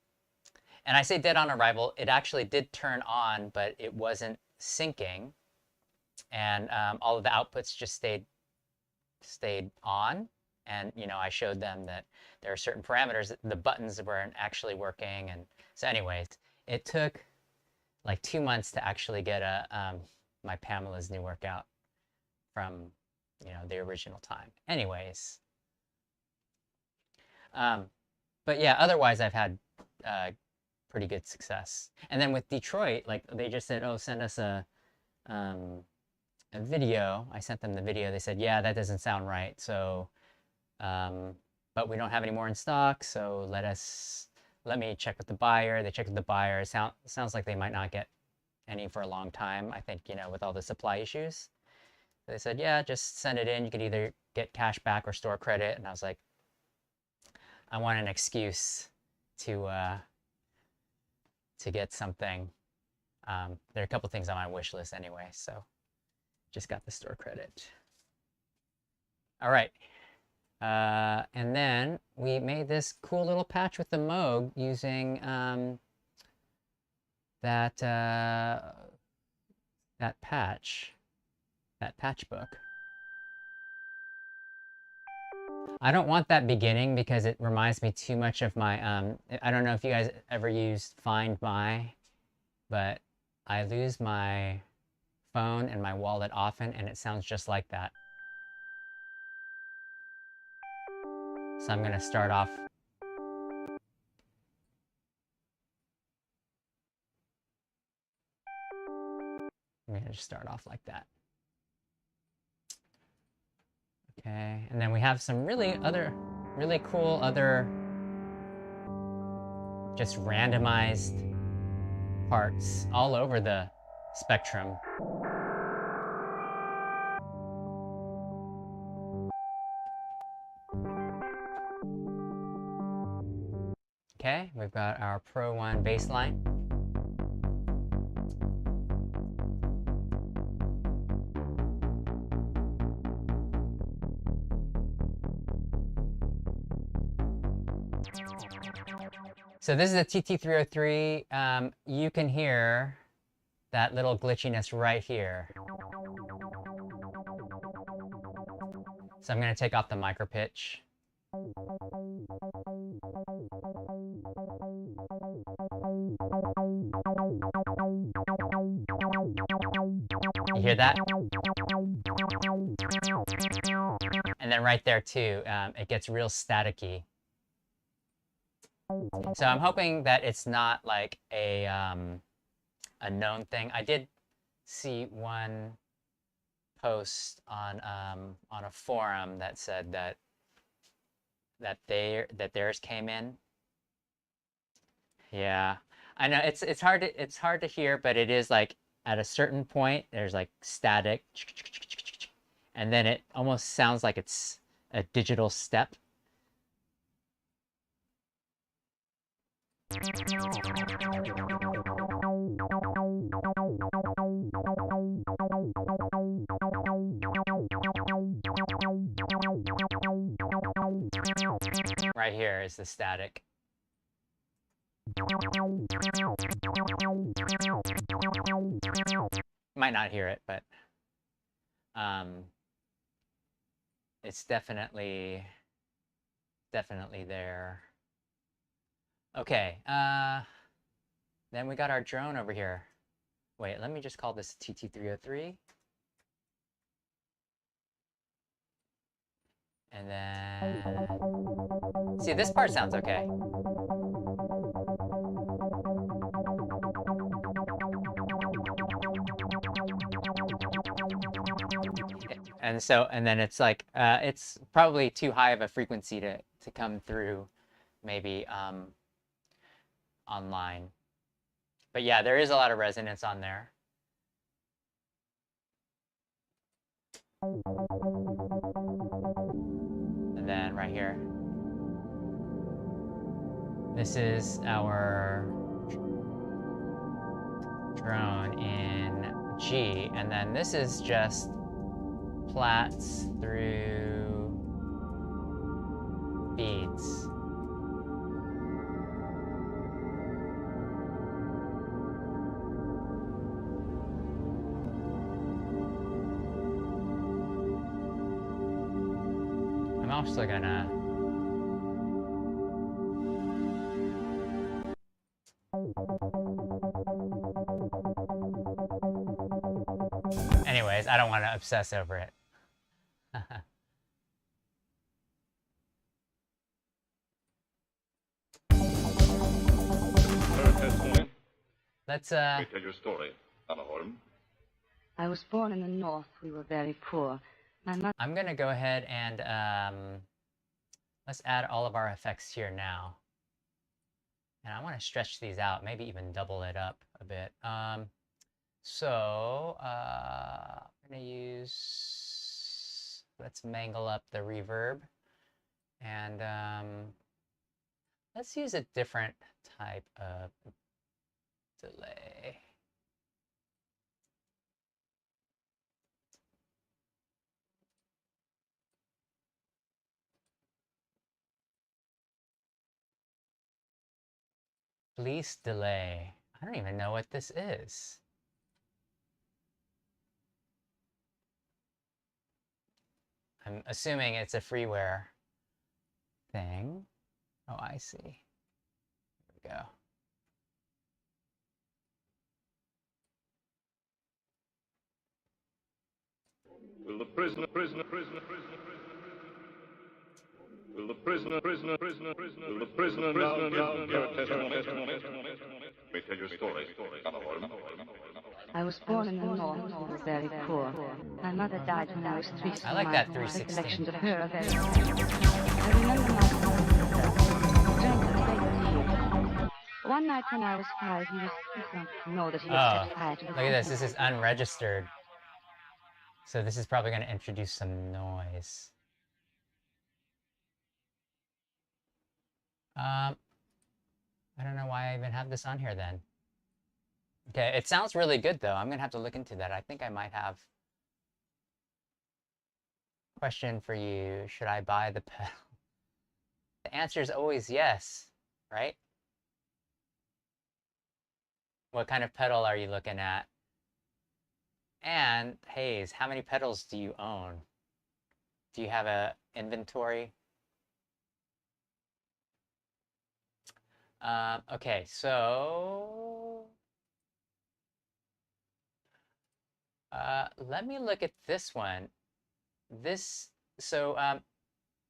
Speaker 1: I say dead on arrival, it actually did turn on, but it wasn't syncing. And all of the outputs just stayed on. And, you know, I showed them that there are certain parameters, the buttons weren't actually working. And so anyways, it took like 2 months to actually get my Pamela's new workout from, you know, the original time. Anyways, but yeah, otherwise I've had pretty good success. And then with Detroit, like they just said, oh, send us a video. I sent them the video. They said, yeah, that doesn't sound right. So, but we don't have any more in stock. So let me check with the buyer. They checked with the buyer. It sounds like they might not get any for a long time. I think, you know, with all the supply issues. They said, yeah, just send it in. You could either get cash back or store credit. And I was like, I want an excuse to get something. There are a couple things on my wish list anyway, so just got the store credit. All right. And then we made this cool little patch with the Moog using that patch book. I don't want that beginning because it reminds me too much of my, I don't know if you guys ever used Find My, but I lose my phone and my wallet often, and it sounds just like that. So I'm going to start off. I'm going to just start off like that. Okay, and then we have some really cool other just randomized parts all over the spectrum. Okay, we've got our Pro 1 bass line. So this is a TT303. You can hear that little glitchiness right here. So I'm going to take off the micro pitch. You hear that? And then right there too, it gets real staticky. So I'm hoping that it's not like a known thing. I did see one post on a forum that said that theirs came in. Yeah, I know it's hard to hear, but it is like at a certain point there's like static, and then it almost sounds like it's a digital step. Right here is the static. Might not hear it, but it's definitely there. Okay, then we got our drone over here. Wait, let me just call this TT303. And then, see, this part sounds okay. And then it's like, it's probably too high of a frequency to come through maybe online. But yeah, there is a lot of resonance on there. And then right here, this is our drone in G, and then this is just plats through beads. I'm also gonna anyways, I don't want to obsess over it. Let's
Speaker 6: Let me tell your story, Anna Holm.
Speaker 7: I was born in the north. We were very poor. My mother...
Speaker 1: I'm gonna go ahead and let's add all of our effects here now. And I want to stretch these out, maybe even double it up a bit. So I'm gonna use, let's mangle up the reverb, and let's use a different type of delay. Release delay. I don't even know what this is. I'm assuming it's a freeware thing. Oh, I see. Here we go.
Speaker 6: Will the prisoner Will the prisoner now give your testimony? May tell your story, Anna Holm.
Speaker 7: I was born in the north. We were very poor. My mother died when I was 3. So
Speaker 1: I like
Speaker 7: my
Speaker 1: that 316.
Speaker 7: recollections of her are very... I remember my father drank a great deal. One night when I was 5, he was too drunk to know that he had set fire to the...
Speaker 1: Look at this. This is unregistered. So this is probably going to introduce some noise. I don't know why I even have this on here then. Okay, it sounds really good though. I'm gonna have to look into that. I think I might have a question for you. Should I buy the pedal? The answer is always yes, right? What kind of pedal are you looking at? And Hayes, how many pedals do you own? Do you have a inventory? Okay, so let me look at this one.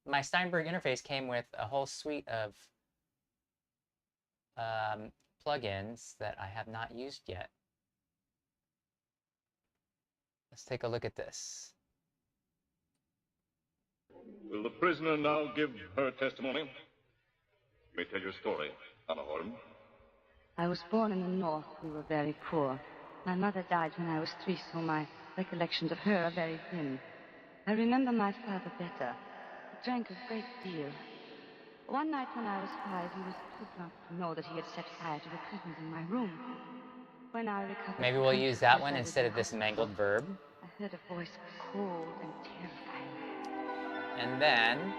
Speaker 1: My Steinberg interface came with a whole suite of plugins that I have not used yet. Let's take a look at this.
Speaker 6: Will the prisoner now give her testimony? May tell your story, Anna Holm.
Speaker 7: I was born in the north. We were very poor. My mother died when I was 3, so my recollections of her are very dim. I remember my father better. He drank a great deal. One night when I was 5, he was too drunk to know that he had set fire to the curtains in my room. When I recovered...
Speaker 1: Maybe we'll use that one instead of this mangled verb.
Speaker 7: I heard a voice cold and terrifying.
Speaker 1: And then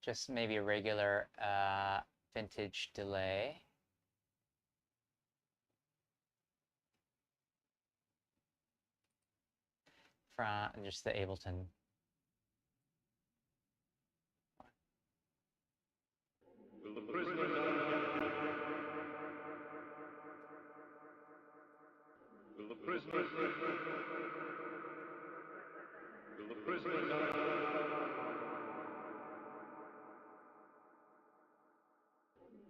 Speaker 1: just maybe a regular vintage delay. From just the Ableton.
Speaker 6: Will the prisoner Will the prisoner Will the prisoner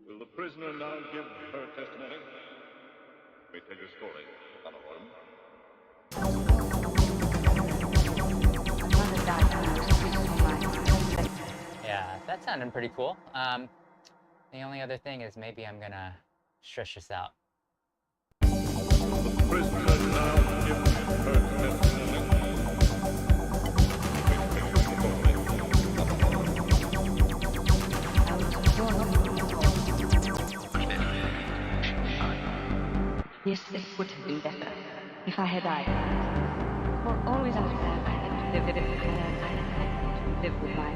Speaker 6: Will the prisoner now give her testimony? May tell your story, Anna Holm.
Speaker 1: Yeah, that sounded pretty cool. The only other thing is maybe I'm gonna stretch this out.
Speaker 6: Will the prisoner now give her testimony.
Speaker 7: I was born. Yes, it would have been better if I had died. For always after that, I had to live with my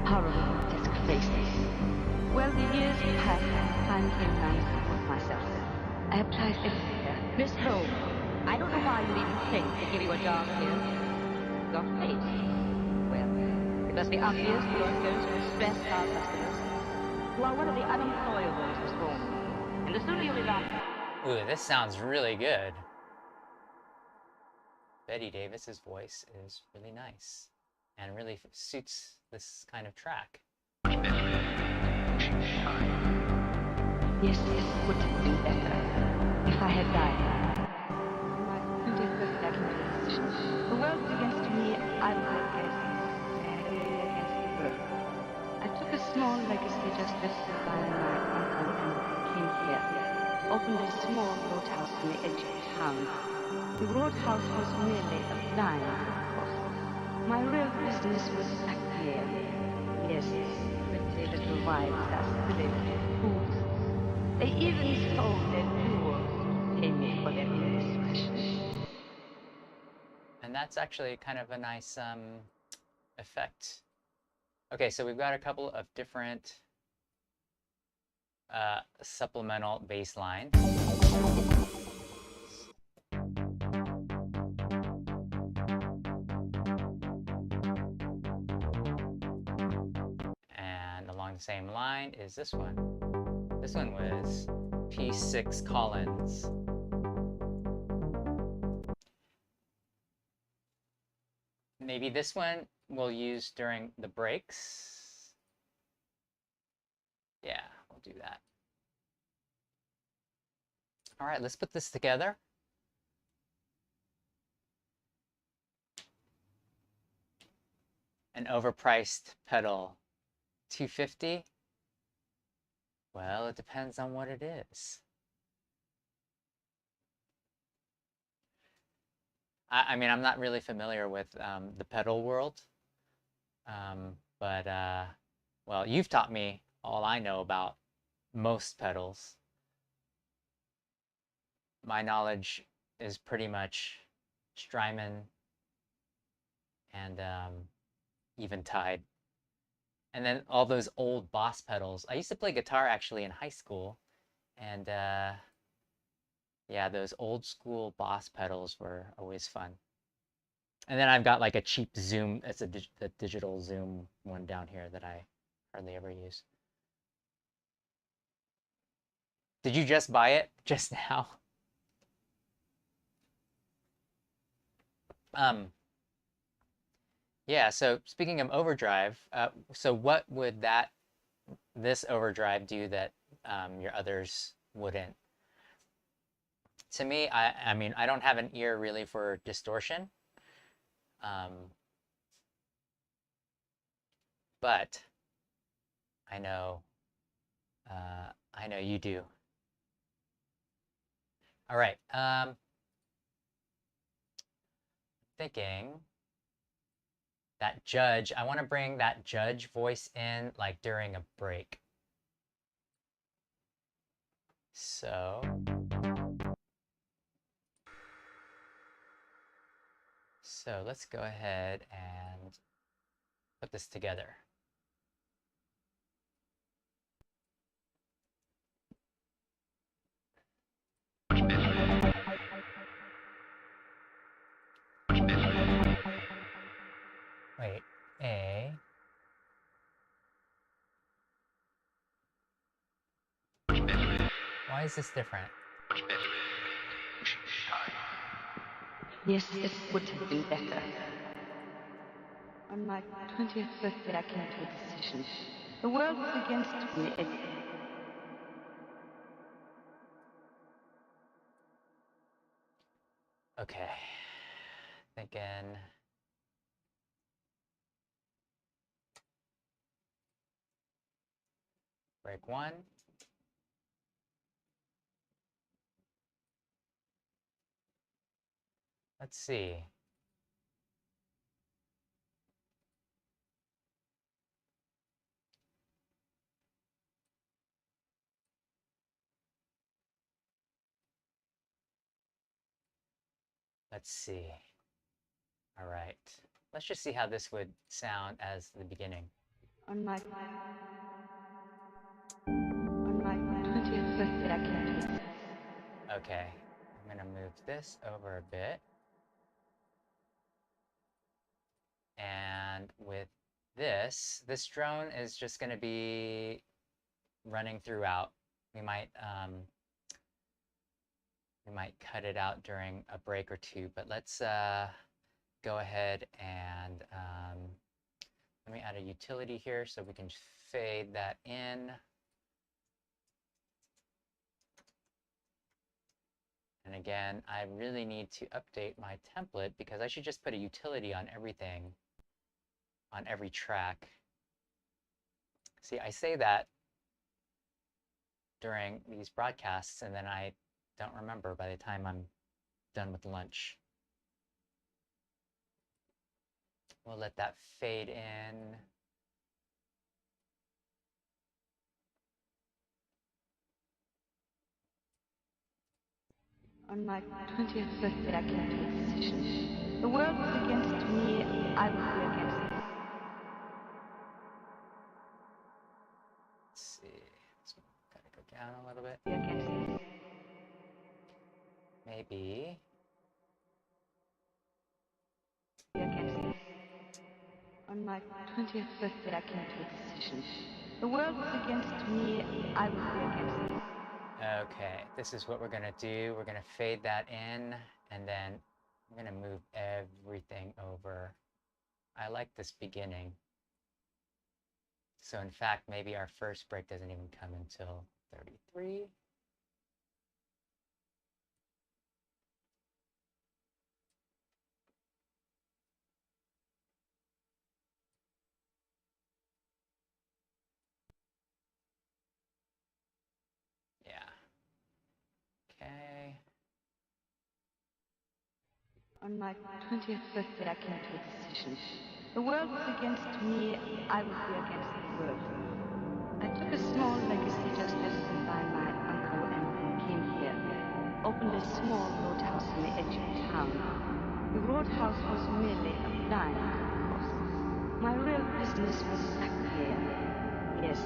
Speaker 7: horrible, grotesque faces. Well, the years passed, and the time came around to support myself. I applied everywhere.
Speaker 9: Miss Holmes, I don't know why you'd even think to give you a job here. Your face. Well, it must be obvious that your appearance will stress our customers. You are one of the unemployables, Miss Holmes. And the sooner you resign...
Speaker 1: Ooh, this sounds really good. Betty Davis's voice is really nice and really suits this kind of track.
Speaker 7: Yes, it would have been better if I had died. On my 20th birthday, I came to a decision. The world was against me, I was against the world. I took a small legacy just left by my uncle and came here. Opened a small roadhouse on the edge of town. The roadhouse was merely a blind, of course. My real business was back here. Yes, pretty little wives, are silly little fools. They even sold their jewels to pay me for their indiscretion.
Speaker 1: And that's actually kind of a nice effect. Okay, so we've got a couple of different supplemental bass lines. And along the same line is this one. This one was P6 Collins. Maybe this one we'll use during the breaks. Yeah, we'll do that. All right, let's put this together. An overpriced pedal, $250. Well, it depends on what it is. I mean, I'm not really familiar with the pedal world, but well, you've taught me all I know about most pedals. My knowledge is pretty much Strymon and Eventide. And then all those old Boss pedals. I used to play guitar actually in high school, and yeah, those old school Boss pedals were always fun. And then I've got like a cheap Zoom. It's a digital Zoom one down here that I hardly ever use. Did you just buy it just now? Yeah, so speaking of overdrive, so what would this overdrive do that your others wouldn't? To me, I mean, I don't have an ear really for distortion, but I know you do. All right, thinking that judge, I want to bring that judge voice in like during a break. So let's go ahead and put this together. Wait, A. Why is this different?
Speaker 7: Yes, it would have been better. On my 20th birthday, I came to a decision. The world was against me.
Speaker 1: Okay, thinking. Break one. Let's see. Let's see. All right. Let's just see how this would sound as the beginning.
Speaker 7: On my 20th birthday, I came to this.
Speaker 1: Okay. I'm going to move this over a bit. And with this drone is just going to be running throughout. We might cut it out during a break or two, but let's go ahead and let me add a utility here so we can fade that in. And again, I really need to update my template because I should just put a utility on everything, on every track. See, I say that during these broadcasts and then I don't remember by the time I'm done with lunch. We'll let that fade in.
Speaker 7: On my 20th birthday, I came to a decision. The world was against me, I would be against it.
Speaker 1: Let's see. Let's kind of go down a little bit.
Speaker 7: Be against it.
Speaker 1: Maybe.
Speaker 7: Be against it. On my 20th birthday, I came to a decision. The world was against me, I would be against it.
Speaker 1: Okay, this is what we're gonna do. We're gonna fade that in, and then I'm gonna move everything over. I like this beginning. So in fact, maybe our first break doesn't even come until 33. Okay.
Speaker 7: On my 20th birthday, I came to a decision. The world was against me, I would be against the world. I took a small legacy just left me by my uncle and came here. Opened a small roadhouse on the edge of town. The roadhouse was merely a blind, of course. My real business was back here. Yes.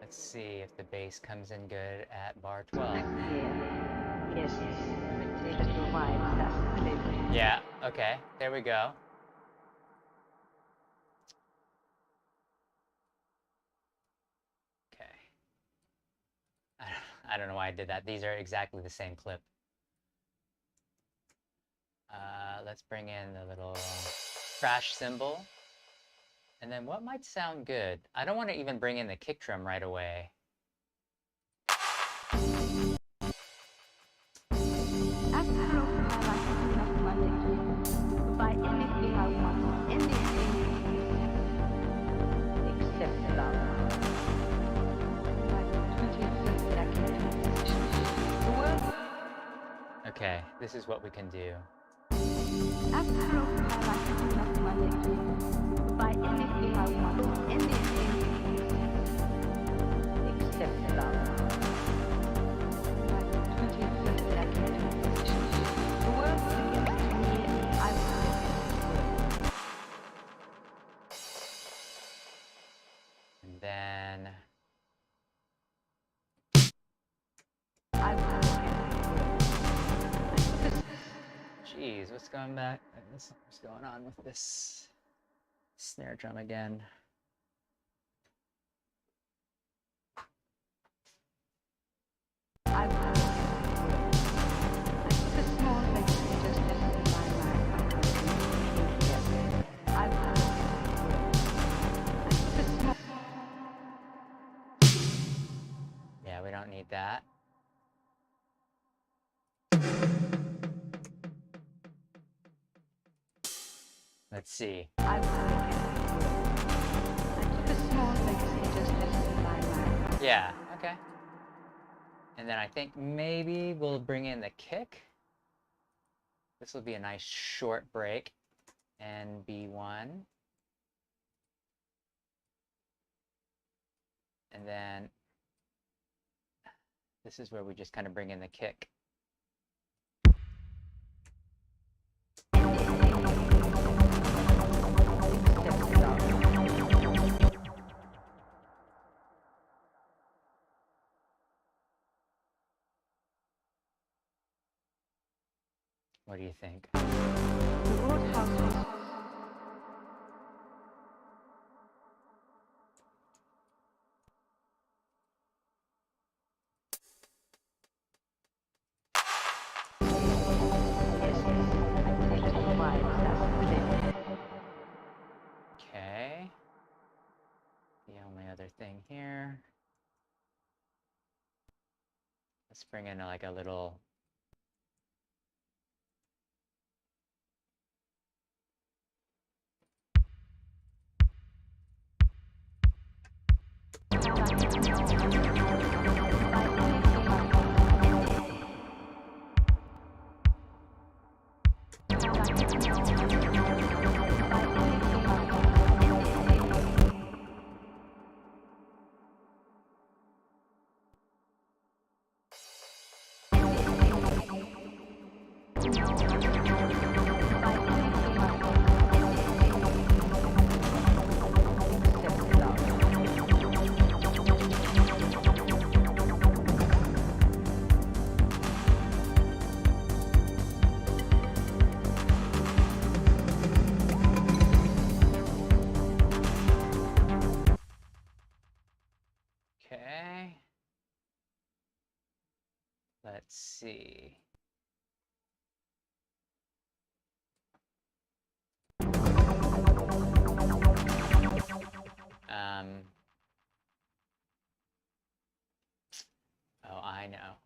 Speaker 1: Let's see if the bass comes in good at bar 12.
Speaker 7: Back here. Yes. Pretty little wives, that's really.
Speaker 1: Yeah, okay, there we go. Okay. I don't know why I did that. These are exactly the same clip. Let's bring in the little crash cymbal. And then what might sound good? I don't want to even bring in the kick drum right away.
Speaker 7: Buy anything I want, anything, except love. My 20th birthday, I came to a decision. The world.
Speaker 1: Okay, this is what we can do.
Speaker 7: After all, I like enough money to buy anything I want, anything, except love. My 20th birthday, I came to a decision. The world was against me, I was against the world.
Speaker 1: And then...
Speaker 7: I was against the world.
Speaker 1: Jeez, what's going back? What's going on with this snare drum again?
Speaker 7: I was a small legacy just left me by my uncle and came here. I was a small.
Speaker 1: Yeah, we don't need that. Let's see.
Speaker 7: I was I took a small legacy just left me by my.
Speaker 1: Yeah, okay. And then I think maybe we'll bring in the kick. This will be a nice short break. NB1. And then this is where we just kind of bring in the kick. What do you think? Okay. The only other thing here. Let's bring in like a little Okay. Let's see. Oh, I know.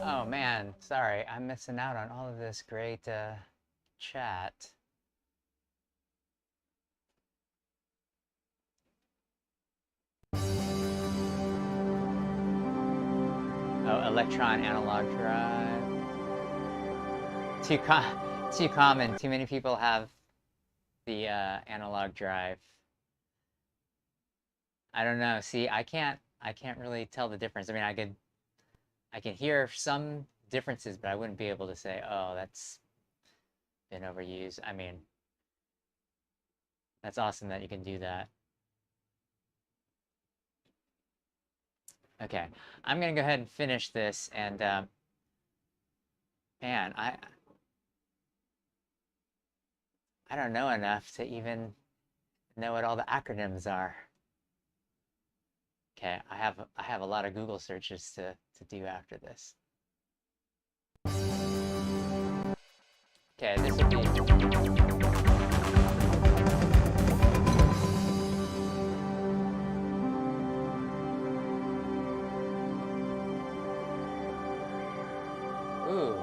Speaker 1: Oh man, sorry, I'm missing out on all of this great chat. Oh, Electron analog drive. Too common. Too many people have the analog drive. I don't know. See, I can't really tell the difference. I mean, I can hear some differences, but I wouldn't be able to say, oh, that's been overused. I mean, that's awesome that you can do that. Okay, I'm gonna go ahead and finish this, and man, I don't know enough to even know what all the acronyms are. Okay, I have a lot of Google searches to do after this. Okay, this will be ooh.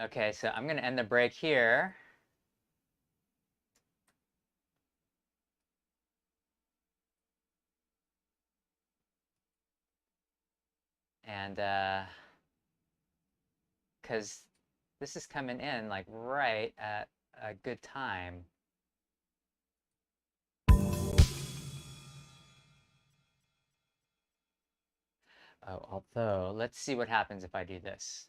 Speaker 1: Okay, so I'm going to end the break here. And because this is coming in like right at a good time. Oh, although, let's see what happens if I do this.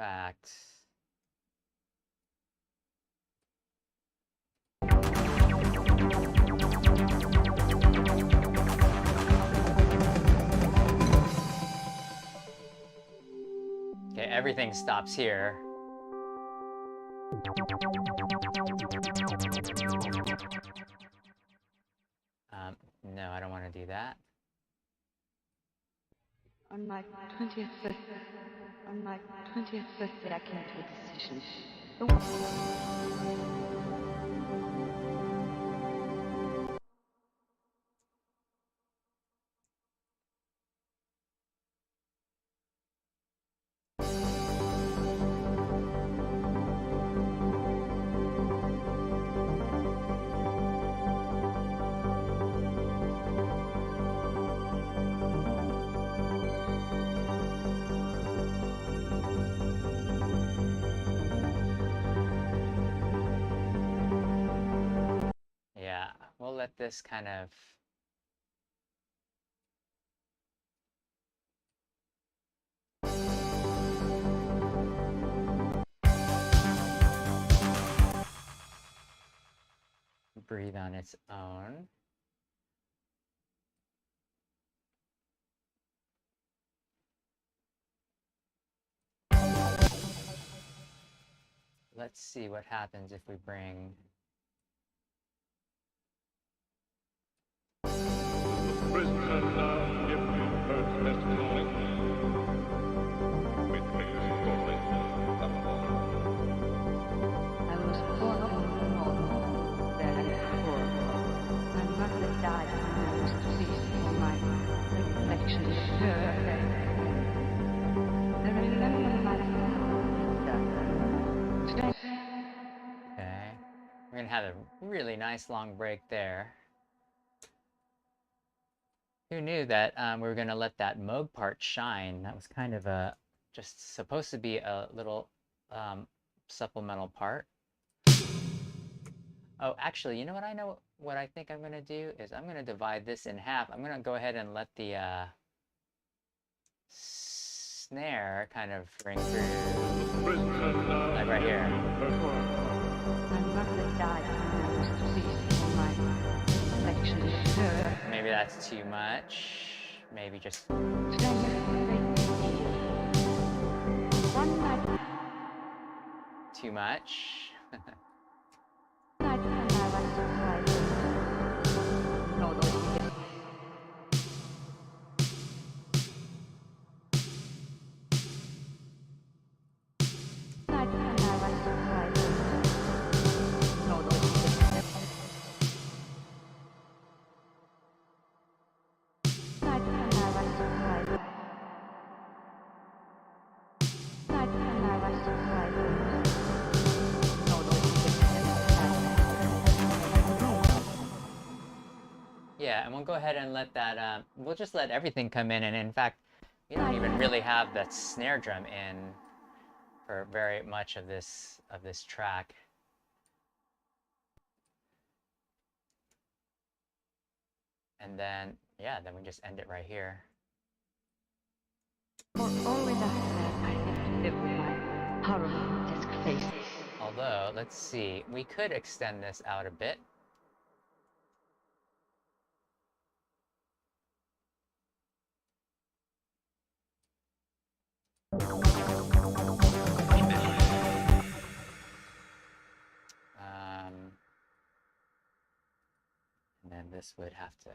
Speaker 1: fact, okay, everything stops here. No, I don't want to do that.
Speaker 7: On my 20th birthday, I came to a decision.
Speaker 1: Yeah, we'll let this kind of breathe on its own. Let's see what happens if we bring
Speaker 6: Prisoner now give her testimony. With his story.
Speaker 7: I was born up in the north, very poor. My mother died when I was 3, so my recollection is perfect. I remember my father.
Speaker 1: Okay, we're gonna have a really nice long break there. Who knew that we were gonna let that Moog part shine? That was kind of a just supposed to be a little supplemental part. Oh, actually, you know what I know? What I think I'm gonna do is I'm gonna divide this in half. I'm gonna go ahead and let the snare kind of ring through, like right here.
Speaker 7: My mother died when I was 3, so my recollection is perfect.
Speaker 1: Maybe that's too much. Maybe just too much. Yeah, and we'll go ahead and let that, we'll just let everything come in, and in fact, we don't even really have that snare drum in for very much of this track. And then, yeah, then we just end it right here.
Speaker 7: Always after I have to live with my horrible desk face.
Speaker 1: Although, let's see, we could extend this out a bit. And then this would have to...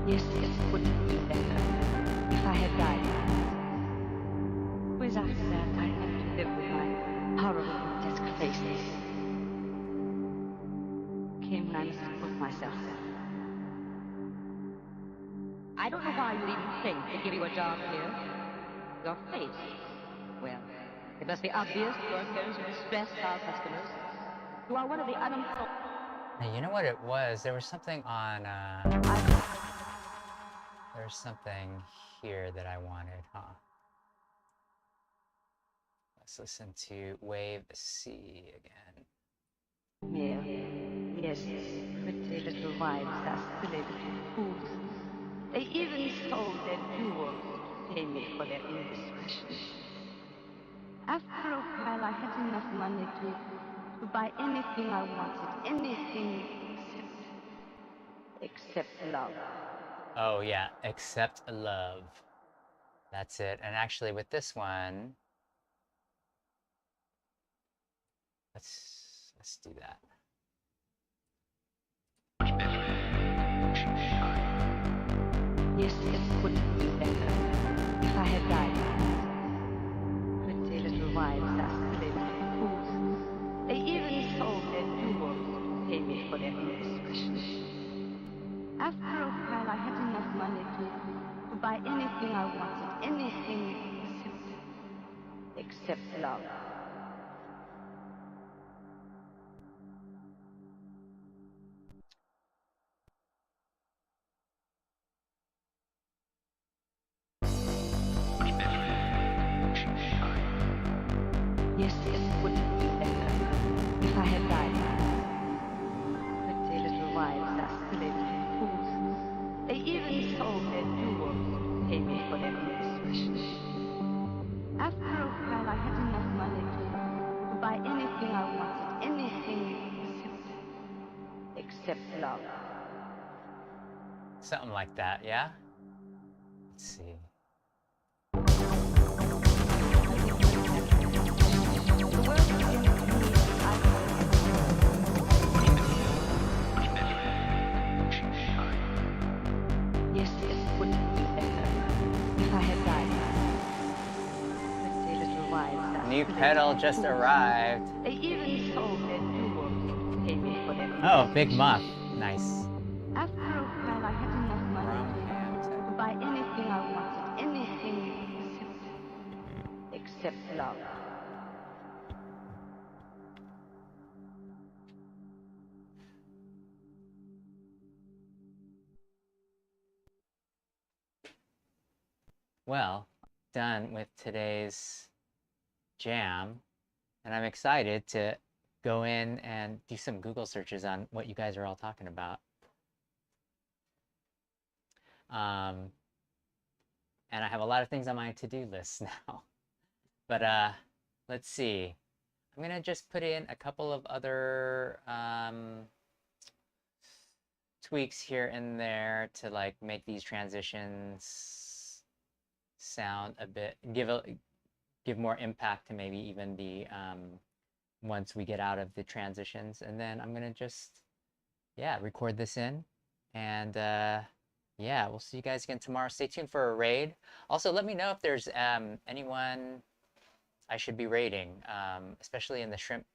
Speaker 7: Yes, it would have been better if I had died. Always after that, I had to live with my horrible grotesque faces. Came when I must have put myself there.
Speaker 9: I don't know why you even think to give you a job here. Your face. Well, it must be obvious that you're going to distress our customers. You are one of the unemployed.
Speaker 1: Now, you know what it was? There was something on, there's something here that I wanted, huh? Let's listen to Wave C again.
Speaker 7: Yeah. Yes, pretty little wives are silly little fools. They even sold their jewels to pay me for their indiscretion. After a while, I had enough money to buy anything I wanted, anything except love.
Speaker 1: Oh yeah, Accept Love. That's it. And actually with this one, let's do that.
Speaker 7: Yes, it would have been better if I had died. Pretty little wives are silly little fools. They even sold their jewels to pay me for their indiscretion. After a while, I had enough money to buy anything I wanted, anything except love. Yes, it would have been better if I had died. Pretty little wives are silly little fools. They even sold their jewels to pay me for their indiscretion. After a while, I had enough money to buy anything I wanted, anything except love.
Speaker 1: Something like that, yeah? Let's see.
Speaker 7: Yes, it would have been better if I had died. Pretty little wives are
Speaker 1: New
Speaker 7: silly
Speaker 1: pedal
Speaker 7: little
Speaker 1: just
Speaker 7: fools.
Speaker 1: arrived.
Speaker 7: They even sold their jewels to pay me for their
Speaker 1: Oh, Big
Speaker 7: indiscretion.
Speaker 1: Muff. Nice.
Speaker 7: After a while, I had enough money
Speaker 1: From
Speaker 7: to buy anything I wanted, anything except love.
Speaker 1: Well, done with today's jam, and I'm excited to go in and do some Google searches on what you guys are all talking about. And I have a lot of things on my to-do list now. But let's see. I'm gonna just put in a couple of other tweaks here and there to like make these transitions sound a bit, give more impact to maybe even the once we get out of the transitions. And then I'm gonna just, yeah, record this in, and yeah, we'll see you guys again tomorrow. Stay tuned for a raid. Also, let me know if there's anyone I should be raiding, especially in the Shrimp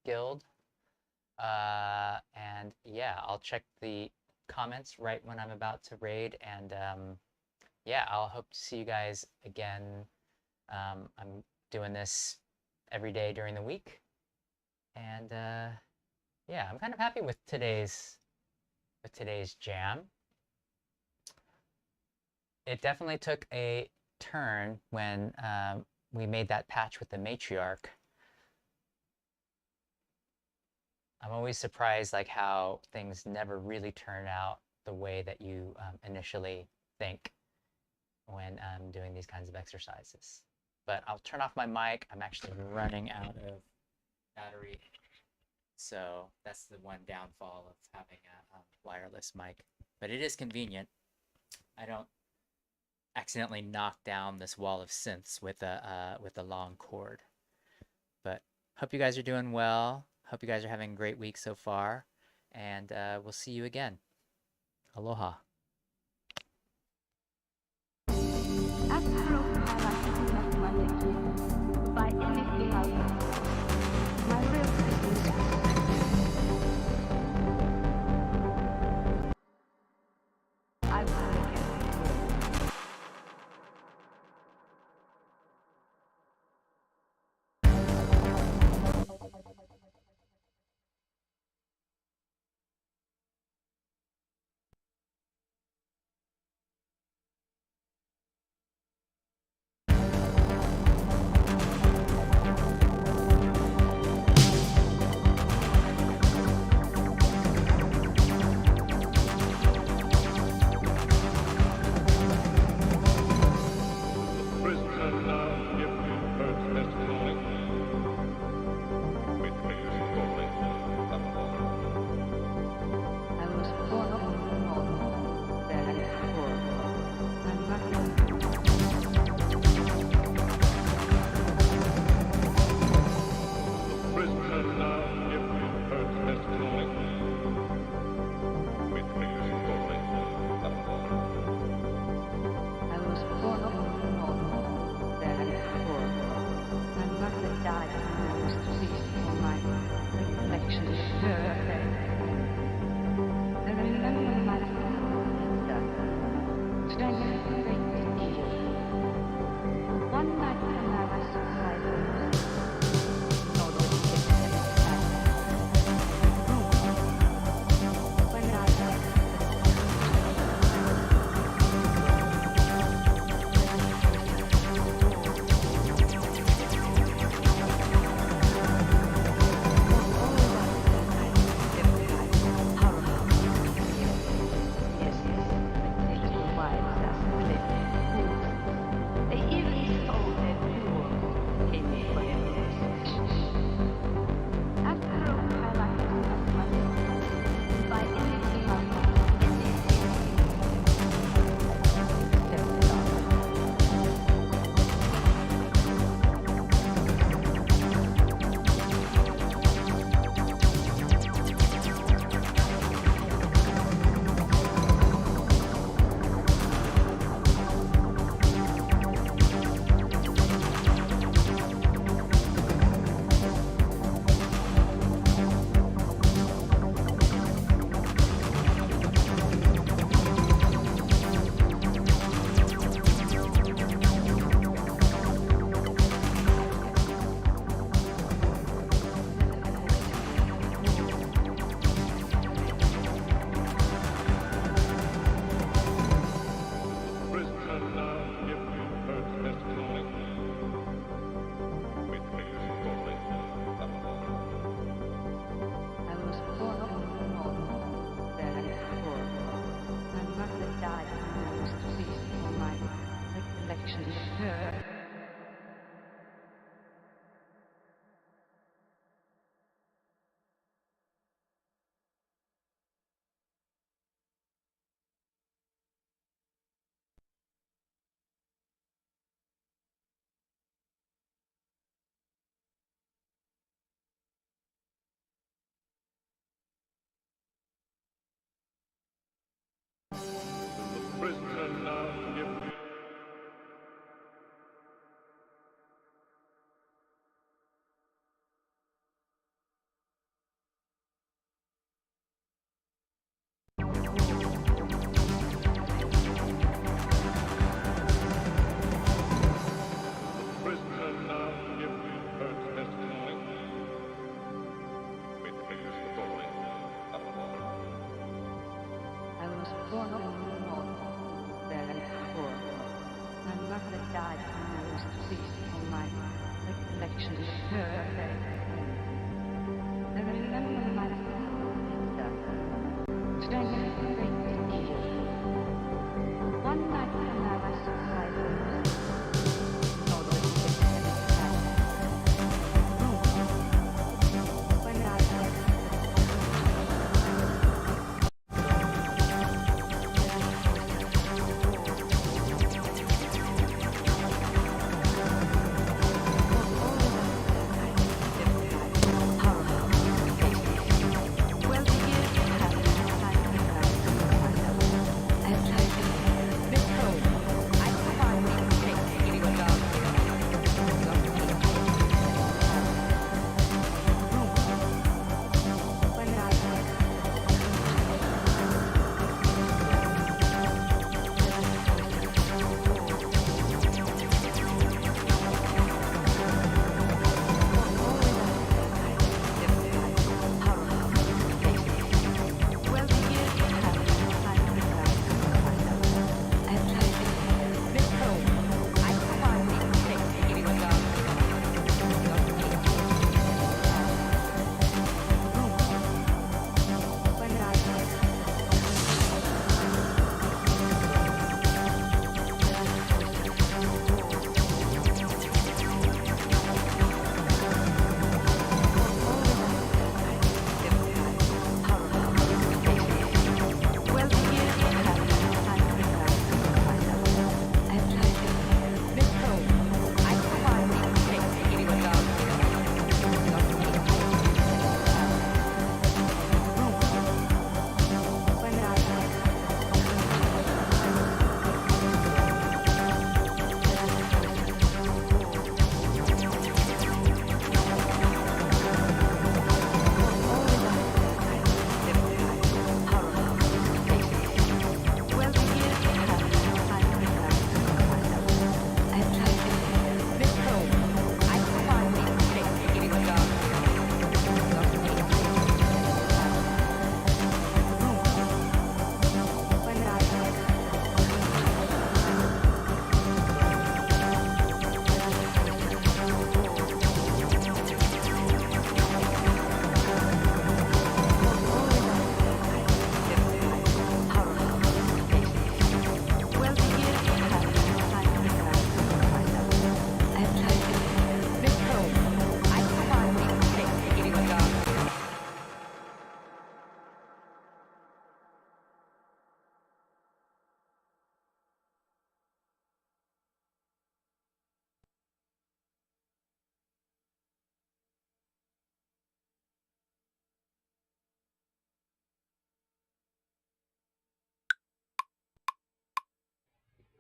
Speaker 1: Guild. And yeah, I'll check the comments right when I'm about to raid, and yeah, I'll hope to see you guys again. I'm doing this every day during the week, and yeah, I'm kind of happy with today's jam. It definitely took a turn when we made that patch with the matriarch. I'm always surprised like how things never really turn out the way that you initially think when doing these kinds of exercises. But I'll turn off my mic. I'm actually running out of battery. So that's the one downfall of having a wireless mic. But it is convenient. I don't accidentally knock down this wall of synths with a long cord. But hope you guys are doing well. Hope you guys are having a great week so far. and we'll see you again. Aloha.
Speaker 7: By anything else, my real business. I will again.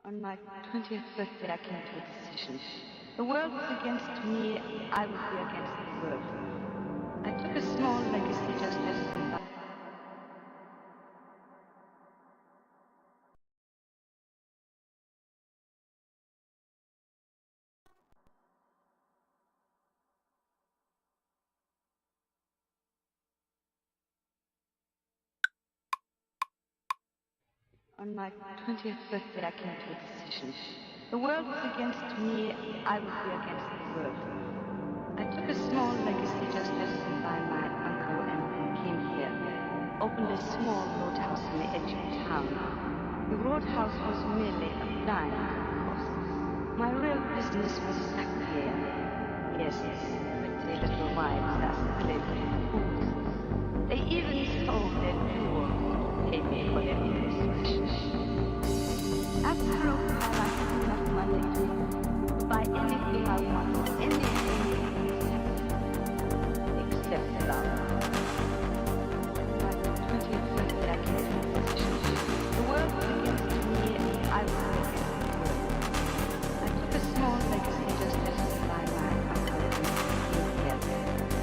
Speaker 7: On my 20th birthday, I came to a decision. The world was against me, I would be against the world. I took a small legacy just left me by. On my 20th birthday, I came to a decision. The world was against me, I would be against the world. I took a small legacy just left me by my uncle and came here. Opened a small roadhouse on the edge of town. The roadhouse was merely a blind, of course. My real business was sacre. Yes, pretty little wives are silly little fools. They even sold their jewels to pay me for their indiscretion. After a while, I had enough money to buy anything I wanted, anything except love. My 20th birthday, I came to a decision. The world was against me, I was against the world. I took a small legacy just left me by my uncle and came here.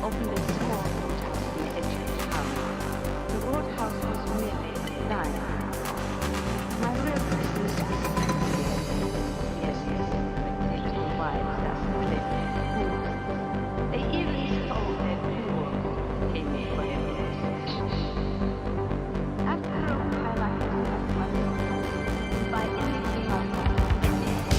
Speaker 7: Opened a small roadhouse on the edge of town. The roadhouse was merely a blind. My real business was sacre. Yes, pretty little wives are silly fools. They even sold their jewels to pay me for their indiscretion. After a while, I had enough money to buy anything I wanted, anything.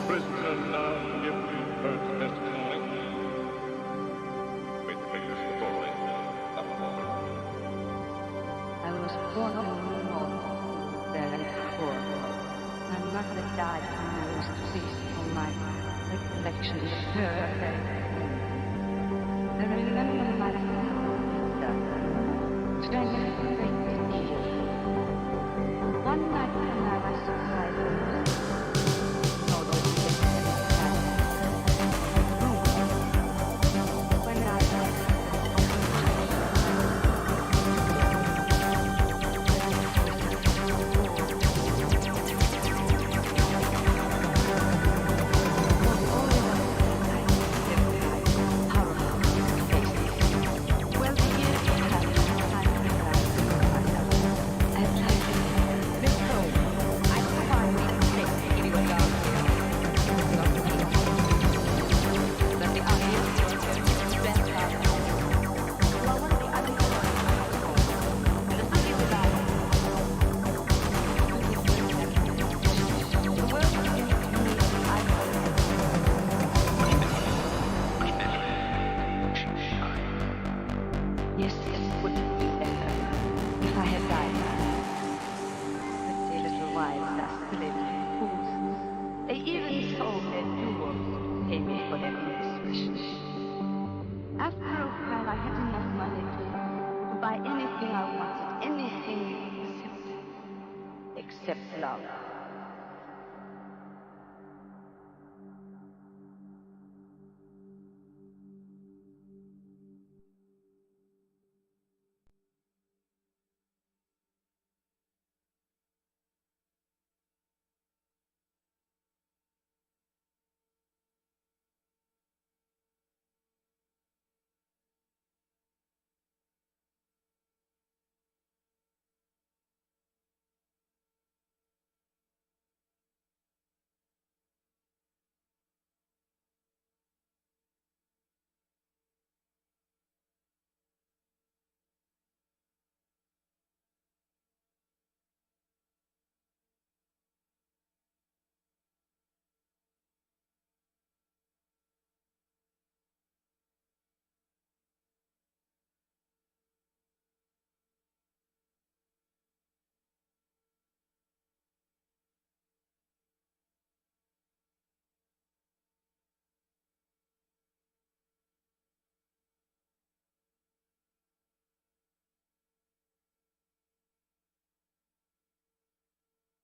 Speaker 6: Prisoner now give me her testimony. Wait to hear your story.
Speaker 7: I was born up in the north, very poor. My mother died when I was 3, so my recollection is very faint. I remember my father, drank a great deal. One night when I was surprised, yes, it would have been better if I had died. Pretty little wives are silly little fools. They even sold their jewels to pay me for their indiscretion. After a while, I had enough money to buy anything I wanted, anything except love.